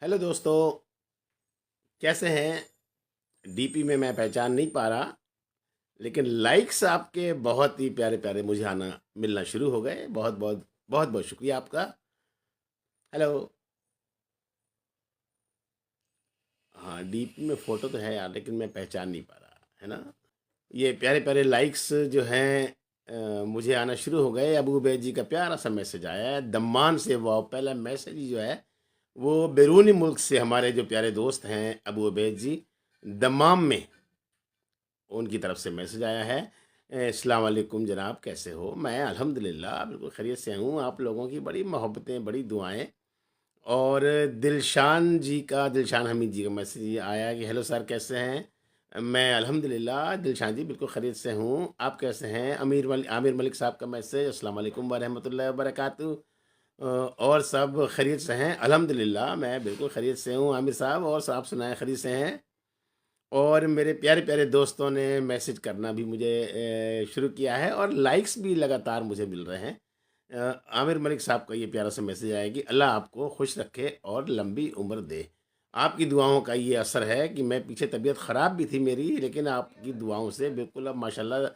Hello दोस्तों, कैसे हैं? डीपी में मैं पहचान नहीं पा रहा, लेकिन लाइक्स आपके बहुत ही प्यारे प्यारे मुझे आना मिलना शुरू हो गए। बहुत बहुत बहुत बहुत शुक्रिया आपका। हेलो। हाँ, डीपी में फ़ोटो तो है यार, लेकिन मैं पहचान नहीं पा रहा, है ना? ये प्यारे प्यारे लाइक्स जो हैं मुझे आना शुरू हो गए। अबू उबैद जी का प्यारा सा मैसेज आया है दम्मान से। वो पहला मैसेज जो है वो बैरूनी मुल्क से हमारे जो प्यारे दोस्त हैं अबू उबैद जी, दम्माम में, उनकी तरफ से मैसेज आया है। अस्सलाम वालेकुम जनाब, कैसे हो? मैं अल्हम्दुलिल्लाह बिल्कुल खैरियत से हूँ। आप लोगों की बड़ी मोहब्बतें, बड़ी दुआएं। और दिलशान हमीद जी का मैसेज ये आया कि हेलो सर, कैसे हैं? मैं अल्हम्दुलिल्लाह दिलशान जी बिल्कुल खैरियत से हूँ। आप कैसे हैं? आमिर मलिक साहब का मैसेज, अस्सलाम वालेकुम व रहमतुल्लाहि व बरकातहू। और सब खैरियत से हैं? अल्हम्दुलिल्लाह मैं बिल्कुल खैरियत से हूँ आमिर साहब। और आप सुनाएं, खैरियत से हैं? और मेरे प्यारे प्यारे दोस्तों ने मैसेज करना भी मुझे शुरू किया है, और लाइक्स भी लगातार मुझे मिल रहे हैं। आमिर मलिक साहब का ये प्यारा सा मैसेज आया कि अल्लाह आपको खुश रखे और लंबी उम्र दे। आपकी दुआओं का ये असर है कि मैं पीछे तबीयत ख़राब भी थी मेरी, लेकिन आपकी दुआओं से बिल्कुल अब माशाल्लाह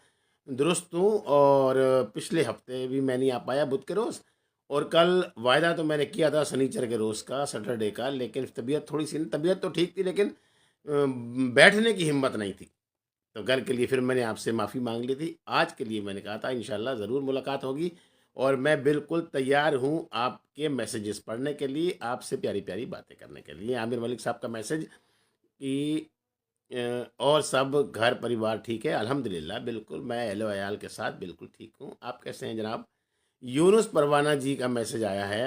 दुरुस्त हूँ। और पिछले हफ्ते भी मैं नहीं आ पाया बुध के रोज़, और कल वायदा तो मैंने किया था शनिचर के रोज़ का, सैटरडे का, लेकिन तबीयत थोड़ी सी, तबीयत तो ठीक थी लेकिन बैठने की हिम्मत नहीं थी। तो कल के लिए फिर मैंने आपसे माफ़ी मांग ली थी। आज के लिए मैंने कहा था इंशाल्लाह ज़रूर मुलाकात होगी, और मैं बिल्कुल तैयार हूँ आपके मैसेजेस पढ़ने के लिए, आपसे प्यारी प्यारी बातें करने के लिए। आमिर मलिक साहब का मैसेज कि और सब घर परिवार ठीक है? अल्हम्दुलिल्लाह बिल्कुल, मैं अहलो अयाल के साथ बिल्कुल ठीक हूँ। आप कैसे हैं जनाब? यूनुस परवाना जी का मैसेज आया है।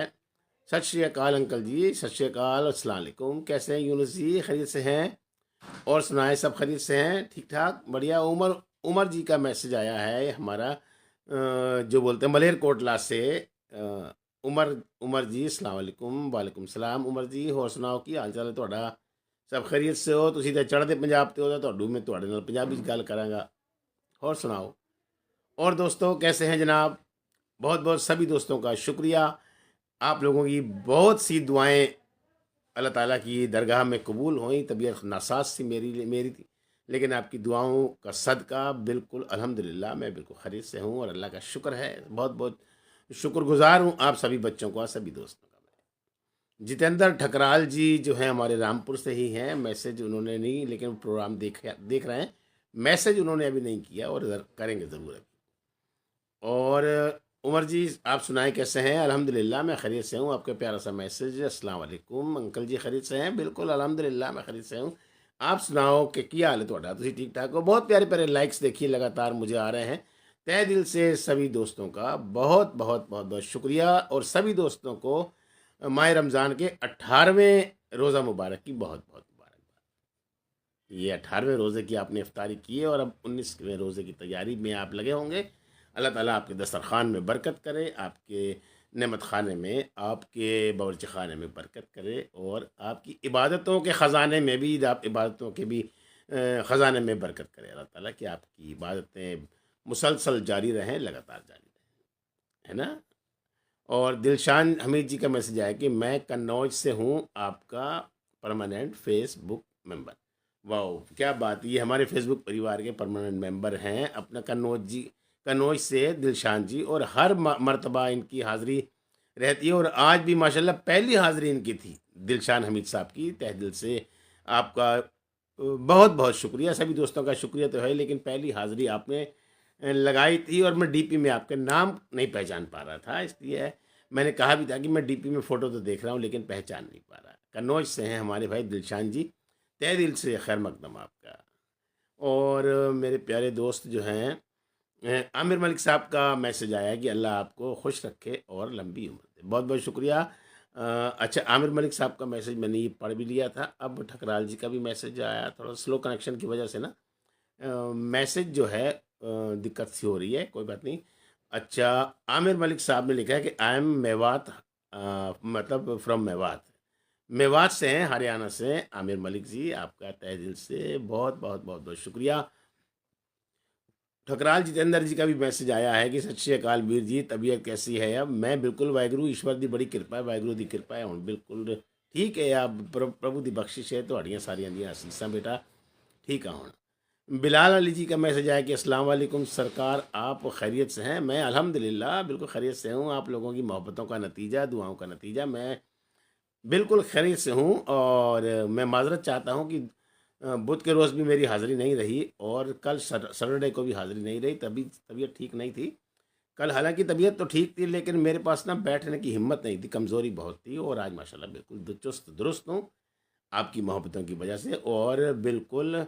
सत श्री अकाल अंकल जी, सत श्री अकाल, अस्सलाम वालेकुम। कैसे हैं यूनुस जी? खैरियत से हैं? और सुनाए, सब खैरियत से हैं? ठीक ठाक, बढ़िया। उमर उमर जी का मैसेज आया है हमारा, जो बोलते हैं मलेरकोटला से। उमर उमर जी, अस्सलाम वालेकुम। वालेकुम सलाम उमर जी। और सुनाओ की हाल चाल है ਤੁਹਾਡਾ? सब खैरियत से हो? ਤੁਸੀਂ ਤਾਂ ਚੜ੍ਹਦੇ ਪੰਜਾਬ ਤੇ ਹੋ, ਤਾਂ ਤੁਹਾਨੂੰ ਮੈਂ ਤੁਹਾਡੇ ਨਾਲ ਪੰਜਾਬੀ 'ਚ ਗੱਲ ਕਰਾਂਗਾ। और सुनाओ। और दोस्तों कैसे हैं जनाब? बहुत बहुत सभी दोस्तों का शुक्रिया। आप लोगों की बहुत सी दुआएं अल्लाह ताला की दरगाह में कबूल हुई। तबीयत नासाज थी मेरी थी, लेकिन आपकी दुआओं का सदका बिल्कुल अल्हम्दुलिल्लाह मैं बिल्कुल खैरियत से हूँ, और अल्लाह का शुक्र है। बहुत बहुत शुक्रगुजार हूँ आप सभी बच्चों का, सभी दोस्तों का। जितेंद्र ठकराल जी जो हैं हमारे रामपुर से ही हैं। मैसेज उन्होंने नहीं, लेकिन प्रोग्राम देख रहे हैं। मैसेज उन्होंने अभी नहीं किया, और करेंगे ज़रूर अभी। और उमर जी, आप सुनाएं कैसे हैं? अल्हम्दुलिल्लाह मैं खैरियत से हूँ। आपका प्यारा सा मैसेज, अस्सलाम वालेकुम अंकल जी, खैरियत से हैं? बिल्कुल अल्हम्दुलिल्लाह मैं खैरियत से हूँ। आप सुनाओ कि क्या हाल है ਤੁਹਾਡਾ? ਤੁਸੀਂ ठीक ठाक हो? बहुत प्यारे प्यारे लाइक्स देखिए लगातार मुझे आ रहे हैं। तहे दिल से सभी दोस्तों का बहुत बहुत बहुत बहुत शुक्रिया, और सभी दोस्तों को माह रमज़ान के 18वें रोज़ा मुबारक की बहुत बहुत मुबारकबाद। ये 18वें रोज़े की आपने इफ्तारी की है, और अब 19वें रोज़े की तैयारी में आप लगे होंगे। अल्लाह ताला आपके दस्तरखान में बरकत करे, आपके नेमत खाने में, आपके बावर्ची खाने में बरकत करे, और आपकी इबादतों के ख़जाने में भी, आप इबादतों के भी ख़जाने में बरकत करे अल्लाह ताला, कि आपकी इबादतें मुसलसल जारी रहें, लगातार जारी रहें, है ना? और दिलशान हमीद जी का मैसेज आया कि मैं कन्नौज से हूँ, आपका परमानेंट फेसबुक मेंबर। वाह, क्या बात! ये हमारे फेसबुक परिवार के परमानेंट मेंबर हैं अपना कन्नौज जी, कन्नौज से दिलशान जी। और हर मर्तबा इनकी हाज़िरी रहती है, और आज भी माशाल्लाह पहली हाज़िरी इनकी थी, दिलशान हमीद साहब की। तहे दिल से आपका बहुत बहुत शुक्रिया। सभी दोस्तों का शुक्रिया तो है, लेकिन पहली हाज़िरी आपने लगाई थी, और मैं डीपी में आपके नाम नहीं पहचान पा रहा था, इसलिए मैंने कहा भी था कि मैं डीपी में फ़ोटो तो देख रहा हूँ, लेकिन पहचान नहीं पा रहा। कन्नौज से हैं हमारे भाई दिलशान जी। तहे दिल से खैर मकदम आपका। और मेरे प्यारे दोस्त जो हैं, आमिर मलिक साहब का मैसेज आया कि अल्लाह आपको खुश रखे और लंबी उम्र दे। बहुत बहुत शुक्रिया। अच्छा, आमिर मलिक साहब का मैसेज मैंने ये पढ़ भी लिया था। अब ठकराल जी का भी मैसेज आया, थोड़ा स्लो कनेक्शन की वजह से ना मैसेज जो है दिक्कत सी हो रही है, कोई बात नहीं। अच्छा, आमिर मलिक साहब ने लिखा है कि आई एम मेवात, मतलब फ्रॉम मेवात। मेवात से हैं, हरियाणा से। आमिर मलिक जी, आपका तहे दिल से बहुत बहुत बहुत बहुत शुक्रिया। ठकराल जितेंद्र जी का भी मैसेज आया है कि सत श्री अकाल वीर जी, तबीयत कैसी है? अब मैं बिल्कुल वाहगुरू ईश्वर की बड़ी कृपा है, वाहगुरू की कृपा है, हूँ बिल्कुल ठीक है आप प्रभु दी बख्शिश है ਤੁਹਾਡੀਆਂ ਸਾਰੀਆਂ ਦੀਆਂ ਅਸੀਸਾਂ बेटा ठीक है ਹੁਣ बिलाल अली जी का मैसेज आया कि अस्सलाम वालेकुम सरकार आप खैरियत से हैं। मैं अल्हम्दुलिल्लाह बिल्कुल खैरियत से हूँ। आप लोगों की मोहब्बतों का नतीजा, दुआओं का नतीजा, मैं बिल्कुल खैरियत से हूँ। और मैं माज़रत चाहता हूँ कि बुध के रोज़ भी मेरी हाज़िरी नहीं रही और कल सैटरडे को भी हाज़िरी नहीं रही, तभी तबीयत ठीक नहीं थी। कल हालांकि तबीयत तो ठीक थी लेकिन मेरे पास ना बैठने की हिम्मत नहीं थी, कमज़ोरी बहुत थी। और आज माशाल्लाह बिल्कुल चुस्त दुरुस्त हूँ आपकी मोहब्बतों की वजह से और बिल्कुल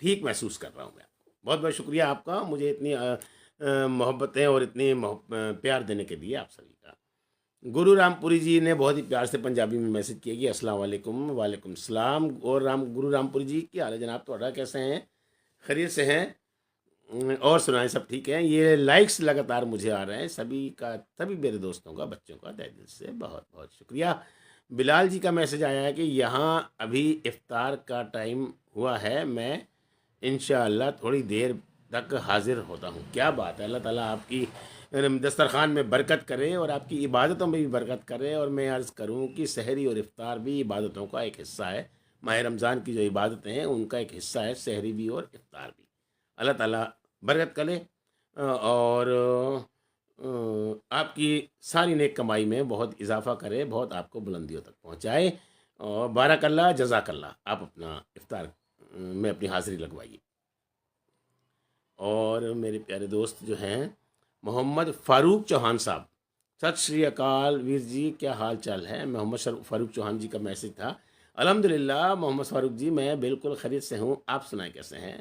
ठीक महसूस कर रहा हूँ मैं। बहुत बहुत शुक्रिया आपका मुझे इतनी मोहब्बतें और इतनी प्यार देने के लिए आप सभी का। गुरु रामपुरी जी ने बहुत ही प्यार से पंजाबी में मैसेज किया कि अस्सलाम वालेकुम। वालेकुम सलाम। और गुरु रामपुरी जी क्या हाल है जनाब, थोड़ा कैसे हैं, खैरियत से हैं? और सुनाएं सब ठीक है? ये लाइक्स लगातार मुझे आ रहे हैं सभी का, सभी मेरे दोस्तों का, बच्चों का तहे दिल से बहुत बहुत शुक्रिया। बिलाल जी का मैसेज आया है कि यहाँ अभी इफ्तार का टाइम हुआ है, मैं इंशाअल्लाह थोड़ी देर तक हाजिर होता हूँ। क्या बात है, अल्लाह ताला आपकी दस्तरखान में बरकत करे और आपकी इबादतों में भी बरकत करे। और मैं अर्ज़ करूँ कि सहरी और इफ्तार भी इबादतों का एक हिस्सा है। माह रमज़ान की जो इबादतें हैं उनका एक हिस्सा है सहरी भी और इफ्तार भी। अल्लाह ताला बरकत करे और आपकी सारी नेक कमाई में बहुत इजाफ़ा करे, बहुत आपको बुलंदियों तक पहुँचाए। और बारकल्ला जज़ाकल्ला। आप अपना इफ्तार में अपनी हाज़िरी लगवाइए। और मेरे प्यारे दोस्त जो हैं मोहम्मद फ़ारूक चौहान साहब, सत श्री अकाल वीर जी, क्या हाल चाल है? मोहम्मद फ़ारूक चौहान जी का मैसेज था। अल्हम्दुलिल्लाह मोहम्मद फ़ारूक जी मैं बिल्कुल खैरियत से हूँ। आप सुनाएं कैसे हैं?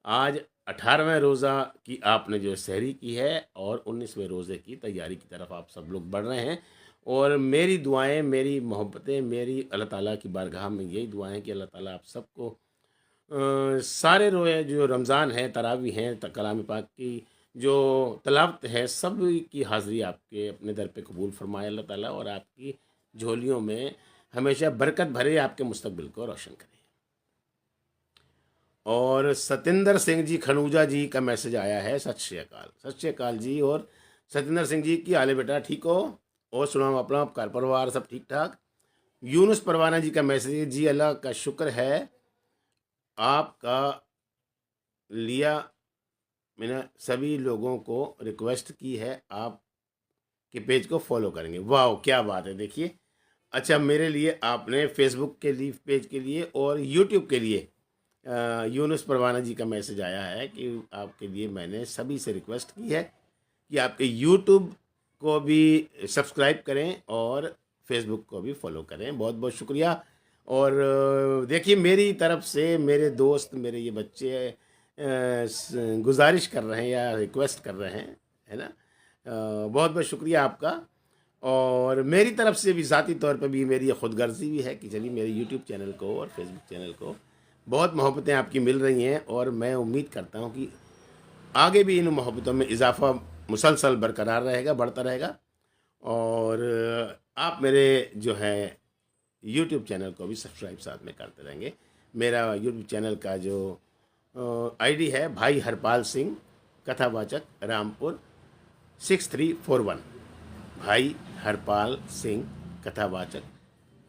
आज 18वें रोज़ा की आपने जो सहरी की है और 19वें रोज़े की तैयारी की तरफ आप सब लोग बढ़ रहे हैं। और मेरी दुआएं, मेरी मोहब्बतें, मेरी अल्लाह ताला की बारगाह में यही दुआएं कि अल्लाह ताला आप सबको सारे रोए जो रमज़ान है, तरावी हैं, कलाम पाक की जो तलावत है, सब की हाज़िरी आपके अपने दर पे कबूल फरमाए अल्लाह ताला और आपकी झोलियों में हमेशा बरकत भरे, आपके मुस्तकबिल को रोशन करे। और सतिंदर सिंह जी खनूजा जी का मैसेज आया है, सत श्री अकाल। सत श्री अकाल जी। और सतिंदर सिंह जी की हाल है बेटा, ठीक हो? और सुनाओ अपना घर परिवार सब ठीक ठाक? यूनुस परवाना जी का मैसेज, जी अल्लाह का शुक्र है आपका लिया। मैंने सभी लोगों को रिक्वेस्ट की है आप के पेज को फॉलो करेंगे। वाह क्या बात है, देखिए। अच्छा मेरे लिए आपने फेसबुक के लिए पेज के लिए और यूट्यूब के लिए यूनुस परवाना जी का मैसेज आया है कि आपके लिए मैंने सभी से रिक्वेस्ट की है कि आपके यूट्यूब को भी सब्सक्राइब करें और फेसबुक को भी फॉलो करें। बहुत बहुत शुक्रिया। और देखिए मेरी तरफ से मेरे दोस्त, मेरे ये बच्चे गुजारिश कर रहे हैं या रिक्वेस्ट कर रहे हैं, है ना? बहुत बहुत शुक्रिया आपका। और मेरी तरफ से भी ज़ाती तौर पे भी मेरी ख़ुद गर्जी भी है कि चलिए मेरे यूट्यूब चैनल को और फेसबुक चैनल को बहुत मोहब्बतें आपकी मिल रही हैं और मैं उम्मीद करता हूँ कि आगे भी इन मोहब्बतों में इजाफ़ा मुसलसल बरकरार रहेगा, बढ़ता रहेगा। और आप मेरे जो है यूट्यूब चैनल को भी सब्सक्राइब साथ में करते रहेंगे। मेरा यूट्यूब चैनल का जो आईडी है भाई हरपाल सिंह कथावाचक रामपुर 6341। भाई हरपाल सिंह कथावाचक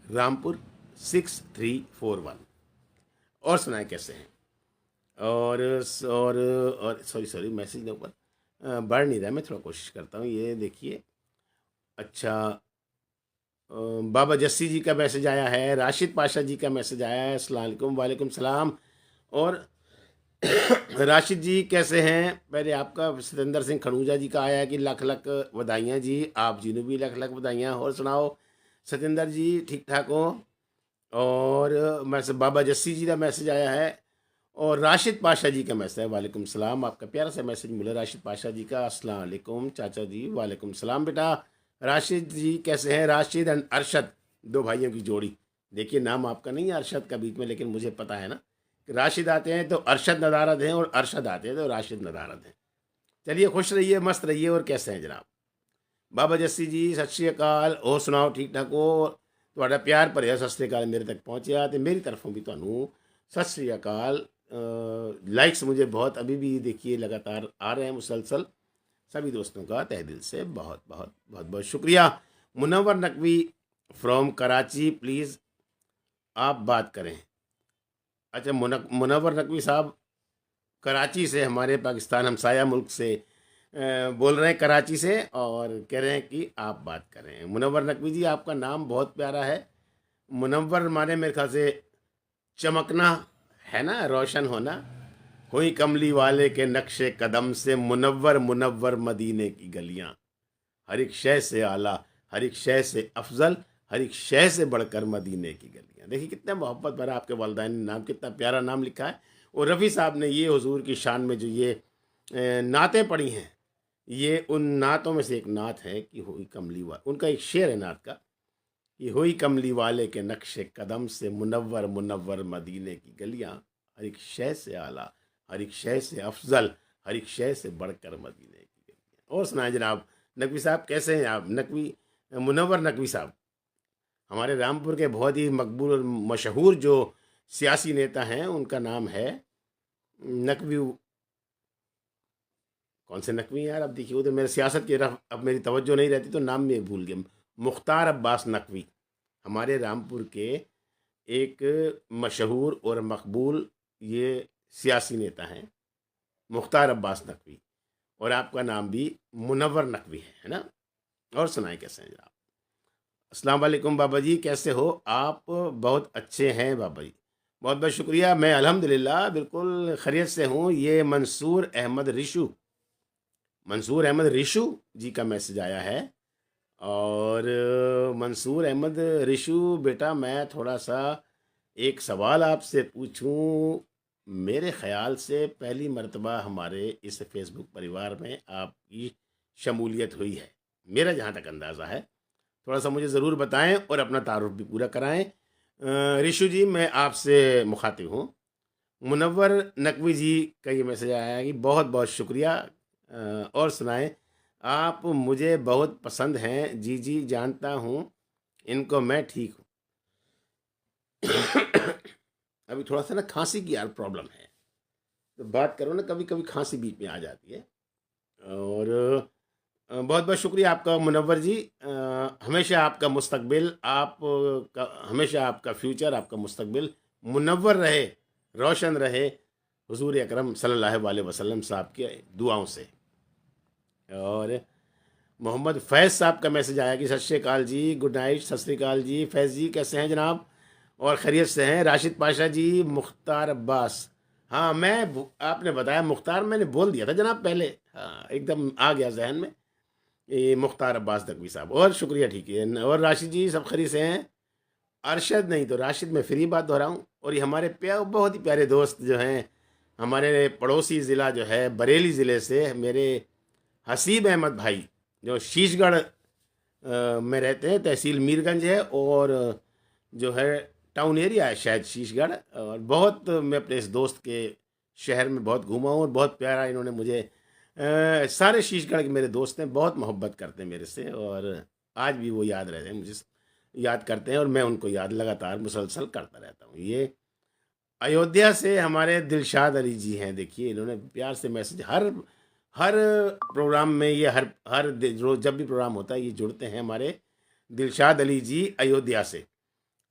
रामपुर 6341। और सुनाए कैसे हैं? और सॉरी मैसेज के ऊपर बढ़ नहीं रहा, मैं थोड़ा कोशिश करता हूँ। ये देखिए, अच्छा बाबा जस्सी जी का मैसेज आया है, राशिद पाशा जी का मैसेज आया है, अस्सलाम वालेकुम। वालेकुम सलाम। और राशिद जी कैसे हैं? पहले आपका सतेंद्र सिंह खनूजा जी का आया है कि लख लख बधाइयाँ जी, आप जी ने भी लख लख बधाइयाँ। और सुनाओ सतेंद्र जी ठीक ठाक हो? और मैसेज बाबा जस्सी जी का मैसेज आया है और राशिद पाशा जी का मैसेज है, वालेकुम सलाम। आपका प्यारा सा मैसेज मिला राशिद पाशा जी का, अस्सलाम वालेकुम चाचा जी। वालेकुम सलाम बेटा। राशिद जी कैसे हैं? राशिद एंड अरशद, दो भाइयों की जोड़ी। देखिए नाम आपका नहीं है अरशद का बीच में, लेकिन मुझे पता है ना कि राशिद आते हैं तो अरशद नदारद हैं और अरशद आते हैं तो राशिद नदारद हैं। चलिए खुश रहिए, मस्त रहिए। और कैसे हैं जनाब? बाबा जस्सी जी सत श्री अकाल। और सुनाओ ठीक ठाक हो? ਤੁਹਾਡਾ ਪਿਆਰ ਭਰਿਆ ਸਤਿ ਸ੍ਰੀ ਅਕਾਲ मेरे तक पहुँचा तो मेरी तरफों भी ਤੁਹਾਨੂੰ सत श्री अकाल। लाइक्स मुझे बहुत अभी भी देखिए लगातार आ रहे हैं मुसलसल। सभी दोस्तों का तहे दिल से बहुत बहुत बहुत बहुत शुक्रिया। मुनव्वर नकवी फ्रॉम कराची प्लीज़ आप बात करें। अच्छा, मुनव्वर नकवी साहब कराची से, हमारे पाकिस्तान हमसाया मुल्क से बोल रहे हैं, कराची से, और कह रहे हैं कि आप बात करें। मुनव्वर नकवी जी, आपका नाम बहुत प्यारा है। मुनव्वर माने मेरे ख्याल से चमकना है ना, रोशन होना। हुई कमली वाले के नक्शे कदम से मुनव्वर मुनव्वर मदीने की गलियां, हर एक शय से आला, हर एक शय से अफजल, हर एक शय से बढ़कर मदीने की गलियां। देखिए कितने मोहब्बत भरा आपके वालिदैन ने नाम, कितना प्यारा नाम लिखा है। और रफ़ी साहब ने ये हुजूर की शान में जो ये नातें पढ़ी हैं, ये उन नातों में से एक नात है कि हुई कमली वाले, उनका एक शेर है नात का, कि हुई कमली वाले के नक्शे कदम से मुनव्वर मुनव्वर मदीने की गलियां, हर एक शय से आला, हर एक शय से अफजल, हर एक शय से बढ़कर मदीने की गलियां। और सुनाए जनाब, नकवी साहब कैसे हैं आप? नकवी मुनव्वर नकवी साहब हमारे रामपुर के बहुत ही मकबूल और मशहूर जो सियासी नेता हैं, उनका नाम है नकवी। कौन से नकवी हैं यार? अब देखिए, वो तो मेरे सियासत की तरफ अब मेरी तवज्जो नहीं रहती तो नाम में भूल गया। मुख्तार अब्बास नकवी हमारे रामपुर के एक मशहूर और मकबूल ये सियासी नेता हैं, मुख्तार अब्बास नकवी। और आपका नाम भी मुनव्वर नकवी है ना? और सुनाए कैसे हैं आप? अस्सलाम वालेकुम बाबा जी, कैसे हो आप? बहुत अच्छे हैं बाबा जी, बहुत बहुत शुक्रिया। मैं अल्हम्दुलिल्लाह बिल्कुल खैरियत से हूँ। ये मंसूर अहमद रिशु जी का मैसेज आया है। और मंसूर अहमद रिशु बेटा, मैं थोड़ा सा एक सवाल आपसे पूछूं। मेरे ख़्याल से पहली मर्तबा हमारे इस फेसबुक परिवार में आपकी शमूलियत हुई है, मेरा जहाँ तक अंदाज़ा है। थोड़ा सा मुझे ज़रूर बताएं और अपना तारुफ भी पूरा कराएं। रिशु जी, मैं आपसे मुखातिब हूँ। मुनव्वर नकवी जी का ये मैसेज आया है कि बहुत बहुत शुक्रिया। और सुनाएं, आप मुझे बहुत पसंद हैं। जी जी जानता हूँ इनको, मैं ठीक हूँ। अभी थोड़ा सा ना खांसी की यार प्रॉब्लम है, तो बात करो ना, कभी कभी खांसी बीच में आ जाती है। और बहुत बहुत शुक्रिया आपका मुनव्वर जी। हमेशा आपका मुस्तकबिल, आप का हमेशा आपका फ्यूचर, आपका मुस्तकबिल मुनव्वर रहे, रोशन रहे, हुजूर अकरम सल्लल्लाहु अलैहि वसल्लम साहब के दुआओं से। और मोहम्मद फैज़ साहब का मैसेज आया कि सत श्री अकाल जी, गुड नाइट, सत श्री अकाल जी। फैज़ जी कैसे हैं जनाब? और खैरियत से हैं? राशिद पाशा जी, मुख्तार अब्बास, हाँ आपने बताया मुख्तार, मैंने बोल दिया था जनाब पहले, हाँ एकदम आ गया जहन में, ये मुख्तार अब्बास नकवी साहब। और शुक्रिया, ठीक है। और राशिद जी सब खैरियत से हैं? अरशद नहीं तो राशिद, मैं फ्री बात दोहराऊँ। और ये हमारे बहुत ही प्यारे दोस्त जो हैं, हमारे पड़ोसी ज़िला जो है बरेली ज़िले से, मेरे हसीब अहमद भाई, जो शीशगढ़ में रहते हैं, तहसील मीरगंज है, और जो है टाउन एरिया है शायद शीशगढ़। और बहुत मैं अपने इस दोस्त के शहर में बहुत घूमा हूँ, और बहुत प्यारा इन्होंने मुझे सारे शीशगढ़ के मेरे दोस्त हैं, बहुत मोहब्बत करते हैं मेरे से, और आज भी वो याद रहते हैं मुझे, याद करते हैं, और मैं उनको याद लगातार मुसलसल करता रहता हूँ। ये अयोध्या से हमारे दिलशाद अली जी हैं। देखिए, इन्होंने प्यार से मैसेज, हर हर प्रोग्राम में, ये हर रोज जब भी प्रोग्राम होता है ये जुड़ते हैं हमारे दिलशाद अली जी अयोध्या से,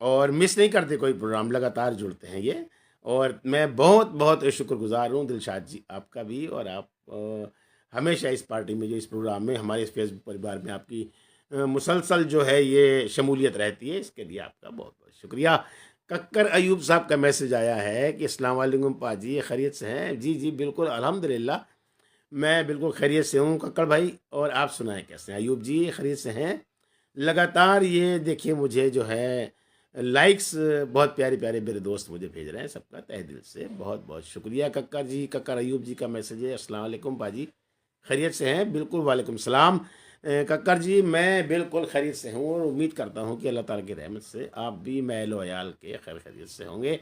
और मिस नहीं करते कोई प्रोग्राम, लगातार जुड़ते हैं ये। और मैं बहुत बहुत शुक्रगुजार हूँ दिलशाद जी आपका भी। और आप हमेशा इस पार्टी में, जो इस प्रोग्राम में, हमारे इस फेसबुक परिवार में आपकी मुसलसल जो है ये शमूलियत रहती है, इसके लिए आपका बहुत बहुत शुक्रिया। कक्कर अयूब साहब का मैसेज आया है कि अस्सलाम वालेकुम पाजी, खैरियत से हैं? जी जी बिल्कुल अल्हम्दुलिल्लाह, मैं बिल्कुल खैरियत से हूँ कक्कड़ भाई। और आप सुनाएं कैसे हैं? अयूब जी खैरियत से हैं? लगातार ये देखिए मुझे जो है लाइक्स बहुत प्यारे प्यारे मेरे दोस्त मुझे भेज रहे हैं, सबका तहे दिल से बहुत बहुत शुक्रिया। कक्कर जी, कक्कर अयूब जी का मैसेज है, अस्सलाम वालेकुम पाजी, खैरियत से हैं? बिल्कुल वालेकुम सलाम। कक्कर जी, मैं बिल्कुल खैरियत से हूँ, और उम्मीद करता हूँ कि अल्लाह ताला की रहमत से आप भी महल वयाल के खैर खैरियत से होंगे।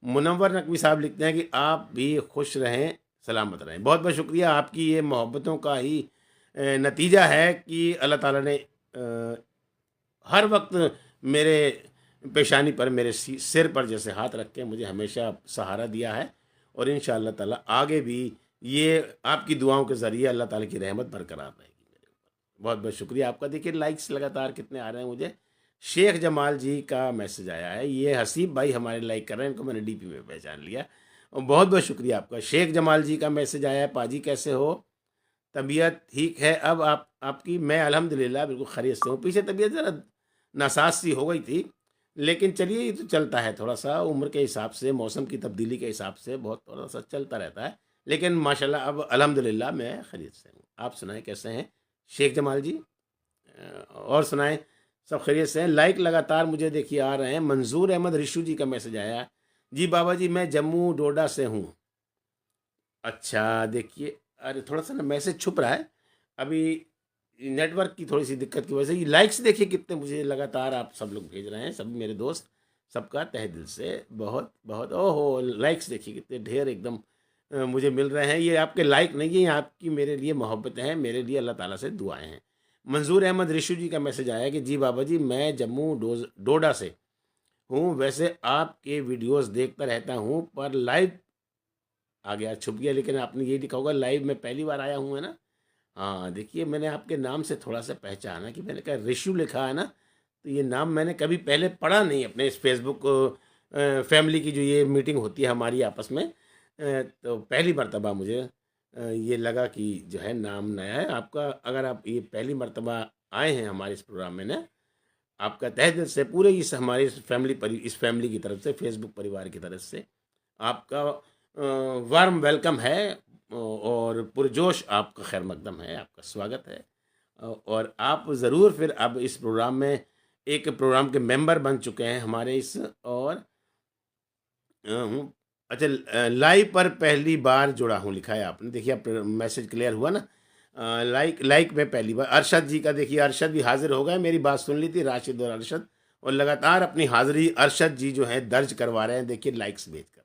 मुनव्वर नकवी साहब लिखते हैं कि आप भी खुश रहें, सलामत रहें। बहुत बहुत शुक्रिया, आपकी ये मोहब्बतों का ही नतीजा है कि अल्लाह ताला ने हर वक्त मेरे पेशानी पर, मेरे सिर पर जैसे हाथ रख के मुझे हमेशा सहारा दिया है। और इंशाअल्लाह ताला आगे भी ये आपकी दुआओं के ज़रिए अल्लाह ताला की रहमत बरकरार रहेगी मेरे ऊपर। बहुत बहुत शुक्रिया आपका। देखिए लाइक्स लगातार कितने आ रहे हैं मुझे, शेख जमाल जी का मैसेज आया है। ये हसीब भाई हमारे लाइक कर रहे हैं, इनको मैंने डीपी में पहचान लिया। और बहुत बहुत शुक्रिया आपका। शेख जमाल जी का मैसेज आया है, पाजी कैसे हो, तबीयत ठीक है अब आपकी? मैं अल्हम्दुलिल्लाह बिल्कुल खैरियत से हूँ। पीछे तबीयत ज़रा नासाज सी हो गई थी, लेकिन चलिए ये तो चलता है, थोड़ा सा उम्र के हिसाब से, मौसम की तब्दीली के हिसाब से बहुत थोड़ा सा चलता रहता है। लेकिन माशाल्लाह अब अल्हम्दुलिल्लाह मैं खैरियत से हूँ। आप सुनाएं कैसे हैं शेख जमाल जी? और सुनाएं, सब खैरियत से हैं? लाइक लगातार मुझे देखिए आ रहे हैं। मंजूर अहमद रिशू जी का मैसेज आया है, जी बाबा जी मैं जम्मू डोडा से हूँ। अच्छा देखिए, अरे थोड़ा सा ना मैसेज छुप रहा है अभी, नेटवर्क की थोड़ी सी दिक्कत की वजह से। ये लाइक्स देखिए कितने मुझे लगातार आप सब लोग भेज रहे हैं, सभी मेरे दोस्त, सबका तहे दिल से बहुत बहुत, ओहो लाइक्स देखिए कितने ढेर एकदम मुझे मिल रहे हैं। ये आपके लाइक नहीं है, ये आपकी मेरे लिए मोहब्बतें हैं, मेरे लिए अल्लाह ताला से दुआएं हैं। मंजूर अहमद रिशु जी का मैसेज आया कि जी बाबा जी मैं जम्मू डोडा से हूँ, वैसे आपके वीडियोस देखता रहता हूँ पर लाइव आ गया, छुप गया, लेकिन आपने ये लिखा होगा लाइव में पहली बार आया हूँ, है ना? हाँ, देखिए मैंने आपके नाम से थोड़ा-सा पहचाना कि मैंने कहा ऋषु लिखा है ना, तो ये नाम मैंने कभी पहले पढ़ा नहीं अपने इस फ़ेसबुक फैमिली की जो ये मीटिंग होती है हमारी आपस में। तो पहली मर्तबा मुझे ये लगा कि जो है नाम नया है आपका। अगर आप ये पहली मर्तबा आए हैं हमारे इस प्रोग्राम में ना, आपका तहे दिल से पूरे इस हमारे इस फैमिली की तरफ से, फ़ेसबुक परिवार की तरफ से आपका वार्म वेलकम है। और पुरजोश आपका खैर मकदम है, आपका स्वागत है। और आप ज़रूर फिर अब इस प्रोग्राम में एक प्रोग्राम के मेंबर बन चुके हैं हमारे इस। और हूँ, अच्छा लाइव पर पहली बार जुड़ा हूँ लिखा है आपने, देखिए आप मैसेज क्लियर हुआ ना। लाइक लाइक में पहली बार अरशद जी का, देखिए अरशद भी हाजिर हो गए, मेरी बात सुन ली थी राशिद और अरशद, और लगातार अपनी हाजिरी अरशद जी जो है दर्ज करवा रहे हैं, देखिए लाइक्स भेज कर।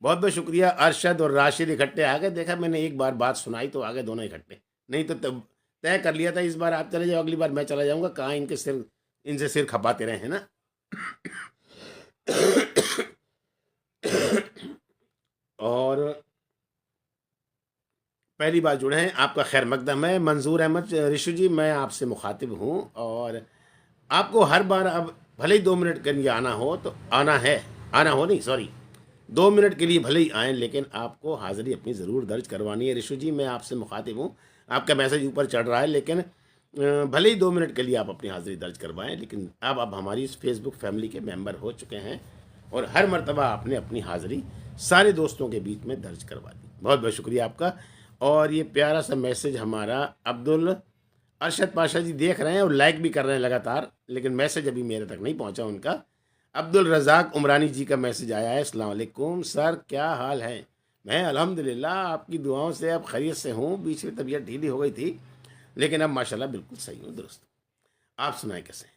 बहुत बहुत शुक्रिया। अरशद और राशिद इकट्ठे आ गए, देखा मैंने एक बार बात सुनाई तो आ गए दोनों इकट्ठे, नहीं तो तब तय कर लिया था इस बार आप चले जाओ, अगली बार मैं चला जाऊंगा, कहाँ इनके सिर, इनसे सिर खपाते रहे हैं ना। और पहली बार जुड़े हैं, आपका खैर मकदम है। मंजूर अहमद ऋषु जी मैं आपसे मुखातिब हूँ, और आपको हर बार अब भले ही 2 मिनट के लिए आना हो तो आना है, आना हो नहीं सॉरी, 2 मिनट के लिए भले ही आएँ, लेकिन आपको हाज़िरी अपनी ज़रूर दर्ज करवानी है। ऋषु जी मैं आपसे मुखातिब हूँ, आपका मैसेज ऊपर चढ़ रहा है, लेकिन भले ही 2 मिनट के लिए आप अपनी हाज़िरी दर्ज करवाएं, लेकिन अब हमारी इस फेसबुक फैमिली के मेंबर हो चुके हैं, और हर मर्तबा आपने अपनी हाज़िरी सारे दोस्तों के बीच में दर्ज करवा दी। बहुत बहुत शुक्रिया आपका। और ये प्यारा सा मैसेज हमारा अब्दुल अरशद पाशा जी देख रहे हैं और लाइक भी कर रहे हैं लगातार, लेकिन मैसेज अभी मेरे तक नहीं पहुंचा उनका। अब्दुल रज़ाक उमरानी जी का मैसेज आया है, अस्सलाम वालेकुम सर क्या हाल है? मैं अल्हम्दुलिल्लाह आपकी दुआओं से अब खैरियत से हूँ, बीच में तबीयत ढीली हो गई थी, लेकिन अब माशाल्लाह बिल्कुल सही हूँ, दुरुस्त हूँ। आप सुनाएं कैसे हैं?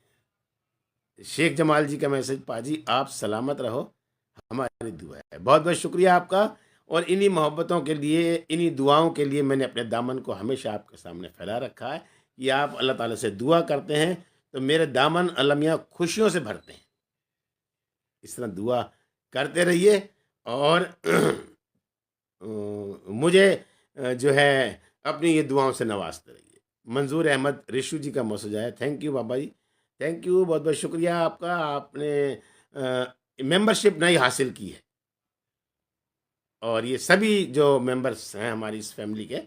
शेख जमाल जी का मैसेज, पाजी आप सलामत रहो, हमारी दुआ है। बहुत बहुत शुक्रिया आपका। और इन्हीं मोहब्बतों के लिए, इन्हीं दुआओं के लिए मैंने अपने दामन को हमेशा आपके सामने फैला रखा है कि आप अल्लाह ताला से दुआ करते हैं तो मेरे दामन अल्लाह मियाँ खुशियों से भरते हैं। इस तरह दुआ करते रहिए, और मुझे जो है अपनी ये दुआओं से नवाजते रहिए। मंजूर अहमद ऋषु जी का मैसेज आया, thank you Baba ji, thank you, बहुत बहुत शुक्रिया आपका। आपने मेंबरशिप नहीं हासिल की है, और ये सभी जो मेंबर्स हैं हमारी इस फैमिली के,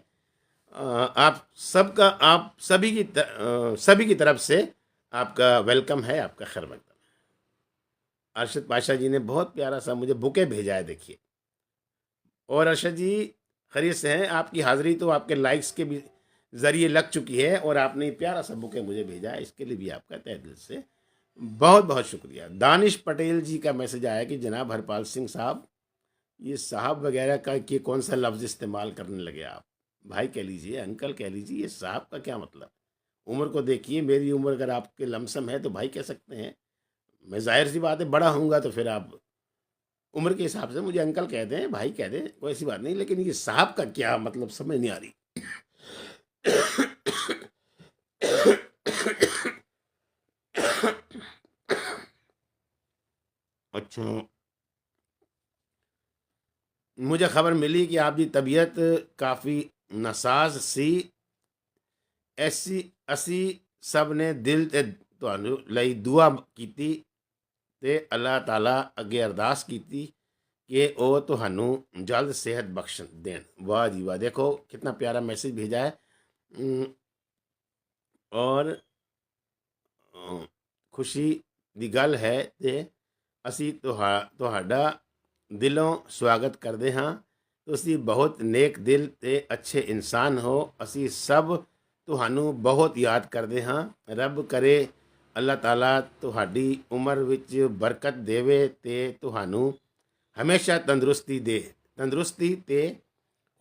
आप सबका, आप सभी की तरफ से आपका वेलकम है, आपका खैर मकदम है। अरशद पाशा जी ने बहुत प्यारा सा मुझे बुके भेजा है, देखिए। और अरशद जी खैरियत से हैं? आपकी हाज़िरी तो आपके लाइक्स के भी ज़रिए लग चुकी है, और आपने ये प्यारा सा बुके मुझे भेजा है, इसके लिए भी आपका तहे दिल से बहुत बहुत शुक्रिया। दानिश पटेल जी का मैसेज आया कि जनाब हरपाल सिंह साहब, ये साहब वगैरह का कि कौन सा लफ्ज़ इस्तेमाल करने लगे आप? भाई कह लीजिए, अंकल कह लीजिए, ये साहब का क्या मतलब? उम्र को देखिए, मेरी उम्र अगर आपके लमसम है तो भाई कह सकते हैं, मैं ज़ाहिर सी बात है बड़ा होऊंगा तो फिर आप उम्र के हिसाब से मुझे अंकल कह दें, भाई कह दें, कोई ऐसी बात नहीं, लेकिन ये साहब का क्या मतलब समझ नहीं आ रही। अच्छा, मुझे खबर मिली कि आपकी तबीयत काफ़ी नासाज सी, ऐसी असी सब ने दिल ਤੁਹਾਨੂੰ ਲਈ ਦੁਆ ਕੀਤੀ ਤੇ ਅੱਲਾਹ ਤਾਲਾ ਅੱਗੇ ਅਰਦਾਸ ਕੀਤੀ कि वो ਤੁਹਾਨੂੰ जल्द सेहत बख्श दें। वाह जी वाह, देखो कितना प्यारा मैसेज भेजा है। और खुशी ਦੀ ਗੱਲ ਹੈ ਤੇ ਅਸੀਂ ਤੁਹਾਡਾ ਦਿਲੋਂ ਸਵਾਗਤ ਕਰਦੇ ਹਾਂ। ਤੁਸੀਂ ਬਹੁਤ ਨੇਕ ਦਿਲ ਤੇ ਅੱਛੇ ਇਨਸਾਨ ਹੋ। ਅਸੀਂ ਸਭ ਤੁਹਾਨੂੰ ਬਹੁਤ ਯਾਦ ਕਰਦੇ ਹਾਂ। ਰੱਬ ਕਰੇ ਅੱਲਾਹ ਤਾਲਾ ਤੁਹਾਡੀ ਉਮਰ ਵਿੱਚ ਬਰਕਤ ਦੇਵੇ ਤੇ ਤੁਹਾਨੂੰ ਹਮੇਸ਼ਾ ਤੰਦਰੁਸਤੀ ਤੇ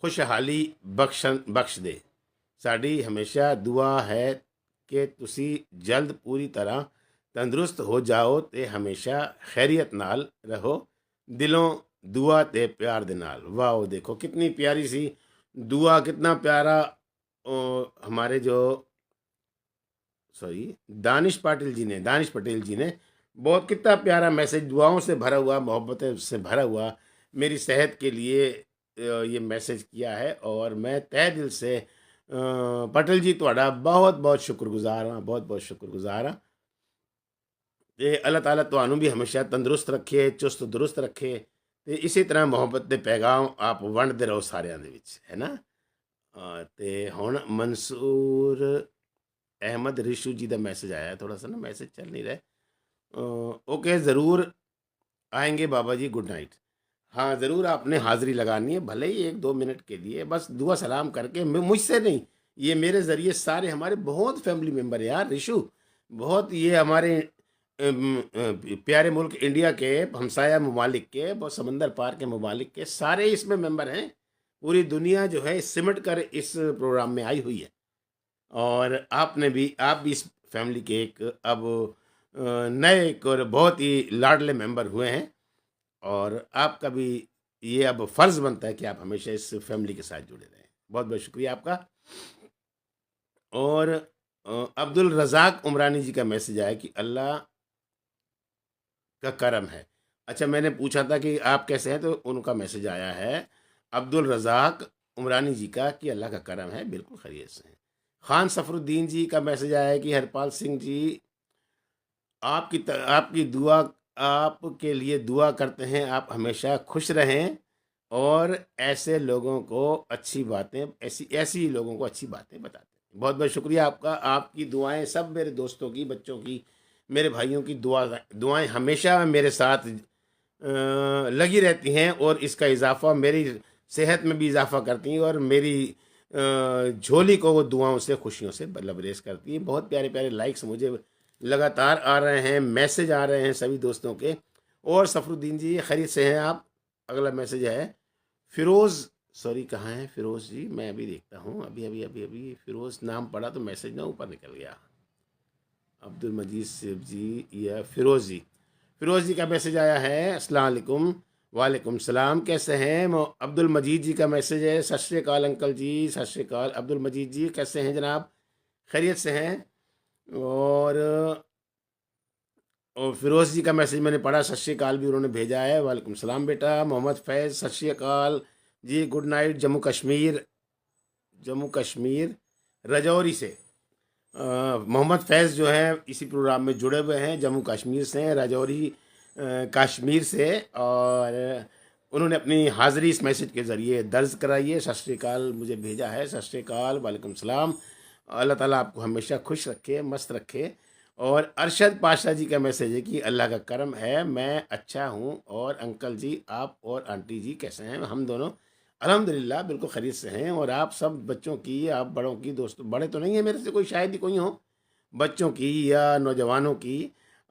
ਖੁਸ਼ਹਾਲੀ ਬਖਸ਼ ਦੇ। ਸਾਡੀ ਹਮੇਸ਼ਾ ਦੁਆ ਹੈ ਕਿ ਤੁਸੀਂ ਜਲਦ ਪੂਰੀ ਤਰ੍ਹਾਂ ਤੰਦਰੁਸਤ ਹੋ ਜਾਓ ਤੇ ਹਮੇਸ਼ਾ ਖੈਰੀਅਤ ਨਾਲ ਰਹੋ। ਦਿਲੋਂ दुआ ते प्यार दे नाल। वाह, देखो कितनी प्यारी सी दुआ, कितना प्यारा हमारे जो दानिश पटेल जी ने बहुत कितना प्यारा मैसेज, दुआओं से भरा हुआ, मोहब्बत से भरा हुआ मेरी सेहत के लिए ये मैसेज किया है। और मैं तहे दिल से पटेल जी ਤੁਹਾਡਾ बहुत बहुत शुक्रगुजार हाँ, बहुत बहुत शुक्रगुजार हाँ। ਤੇ ਅੱਲਾਹ ਤਾਲਾ ਤੁਹਾਨੂੰ ਵੀ ਹਮੇਸ਼ਾ ਤੰਦਰੁਸਤ ਰੱਖੇ, ਚੁਸਤ ਦੁਰੁਸਤ ਰੱਖੇ ਤੇ ਇਸੇ ਤਰ੍ਹਾਂ ਮੁਹੱਬਤ ਦੇ ਪੈਗਾਮ ਆਪ ਵੰਡਦੇ ਰਹੋ ਸਾਰਿਆਂ ਦੇ ਵਿੱਚ, ਹੈ ਨਾ। ਤੇ ਹੁਣ ਮਨਸੂਰ अहमद रिशु जी का मैसेज आया है, थोड़ा सा ना मैसेज चल नहीं रहा। ओके, ज़रूर आएंगे बाबा जी, गुड नाइट। हाँ, ज़रूर आपने हाज़िरी लगानी है, भले ही 1-2 मिनट के लिए, बस दुआ सलाम करके। मुझसे नहीं, ये मेरे ज़रिए सारे हमारे बहुत फैमिली मेम्बर हैं यार रिशु, बहुत। ये हमारे प्यारे मुल्क इंडिया के हमसाया ममालिक के, बहुत समंदर पार के ममालिक के सारे इसमें मेंबर हैं। पूरी दुनिया जो है सिमट कर इस प्रोग्राम में आई हुई है। और आप भी इस फैमिली के एक अब नए एक और बहुत ही लाडले मेंबर हुए हैं। और आपका भी ये अब फ़र्ज़ बनता है कि आप हमेशा इस फैमिली के साथ जुड़े रहें। बहुत बहुत शुक्रिया आपका। और अब्दुल रज़ाक उमरानी जी का मैसेज आया कि अल्लाह का करम है। अच्छा, मैंने पूछा था कि आप कैसे हैं, तो उनका मैसेज आया है अब्दुल रज़ाक उमरानी जी का कि अल्लाह का करम है, बिल्कुल खैरियत से हैं। खान सफरुद्दीन जी का मैसेज आया है कि हरपाल सिंह जी आपकी दुआ, आपके लिए दुआ करते हैं, आप हमेशा खुश रहें और ऐसे लोगों को अच्छी बातें, ऐसी लोगों को अच्छी बातें बताते हैं। बहुत बहुत शुक्रिया आपका। आपकी दुआएं, सब मेरे दोस्तों की, बच्चों की, मेरे भाइयों की दुआएं हमेशा मेरे साथ लगी रहती हैं और इसका इजाफा मेरी सेहत में भी इजाफा करती हैं और मेरी झोली को वो दुआओं से, खुशियों से लबरेज करती है। बहुत प्यारे प्यारे लाइक्स मुझे लगातार आ रहे हैं, मैसेज आ रहे हैं सभी दोस्तों के। और सफरुद्दीन जी, खैरियत से हैं आप? अगला मैसेज है फिरोज़, कहाँ है फिरोज़ जी, मैं अभी देखता हूँ, अभी फिरोज़ नाम पढ़ा तो मैसेज ना ऊपर निकल गया। अब्दुल मजीद सेब जी या फिरोज़ जी का मैसेज आया है। अस्सलाम वालेकुम। वालेकुम सलाम, कैसे हैं? अब्दुल मजीद जी का मैसेज है। सत श्री अकाल अंकल जी, सत श्री अकाल। अब्दुल मजीद जी कैसे हैं जनाब? खैरियत से हैं? और फिरोज़ जी का मैसेज मैंने पढ़ा, सत श्री अकाल भी उन्होंने भेजा है। वालेकुम सलाम बेटा। मोहम्मद फैज़, सत श्री अकाल जी, गुड नाइट। जम्मू कश्मीर रजौरी से मोहम्मद फैज़ जो हैं इसी प्रोग्राम में जुड़े हुए हैं, जम्मू कश्मीर से हैं, राजौरी कश्मीर से। और उन्होंने अपनी हाज़िरी इस मैसेज के ज़रिए दर्ज कराई है। सत श्री अकाल मुझे भेजा है। सत श्री अकाल, वालेकुम सलाम। अल्लाह ताला आपको हमेशा खुश रखे, मस्त रखे। और अरशद पाशा जी का मैसेज है कि अल्लाह का करम है, मैं अच्छा हूँ। और अंकल जी, आप और आंटी जी कैसे हैं? हम दोनों अल्हम्दुलिल्लाह बिल्कुल खैरियत से हैं। और आप सब बच्चों की, आप बड़ों की, दोस्तों, बड़े तो नहीं है मेरे से कोई, शायद ही कोई हो, बच्चों की या नौजवानों की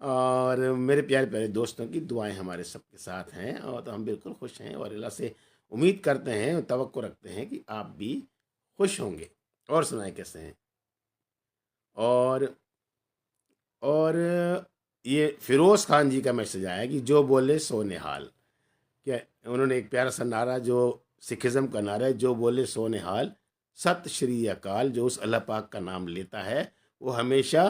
और मेरे प्यारे प्यारे दोस्तों की दुआएं हमारे सबके साथ हैं। और तो हम बिल्कुल खुश हैं और अल्लाह से उम्मीद करते हैं, तवक्को रखते हैं कि आप भी खुश होंगे। और सुनाएं कैसे हैं? और ये फ़िरोज़ खान जी का मैसेज आया कि जो बोले सो निहाल। क्या उन्होंने एक प्यारा सा नारा, जो सिखिज़म का नारा है, जो बोले सो निहाल, सत श्री अकाल। जो उस अल्लाह पाक का नाम लेता है वो हमेशा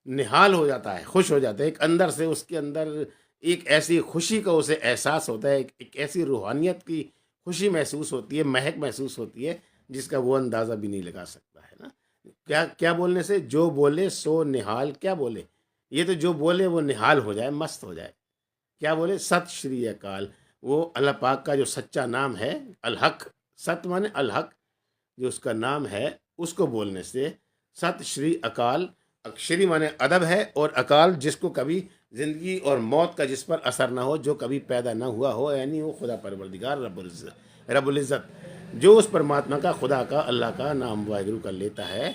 निहाल हो जाता है, खुश हो जाता है। एक अंदर से उसके अंदर एक ऐसी खुशी का उसे एहसास होता है, एक ऐसी रूहानियत की खुशी महसूस होती है, महक महसूस होती है, जिसका वो अंदाज़ा भी नहीं लगा सकता, है ना। क्या बोलने से? जो बोले सो निहाल, क्या बोले? ये तो जो बोले वो निहाल हो जाए, मस्त हो जाए। क्या बोले? सत श्री अकाल। वो अल्लाह पाक का जो सच्चा नाम है, अल हक, सत माने अल हक, जो उसका नाम है, उसको बोलने से सत श्री अकाल, अक्षरी माने अदब है, और अकाल जिसको कभी ज़िंदगी और मौत का जिस पर असर ना हो, जो कभी पैदा ना हुआ हो, यानी वो खुदा परवरदिगार रब्बुल इज़्ज़त, जो उस परमात्मा का, खुदा का, अल्लाह का नाम वाहिगुरु कर लेता है,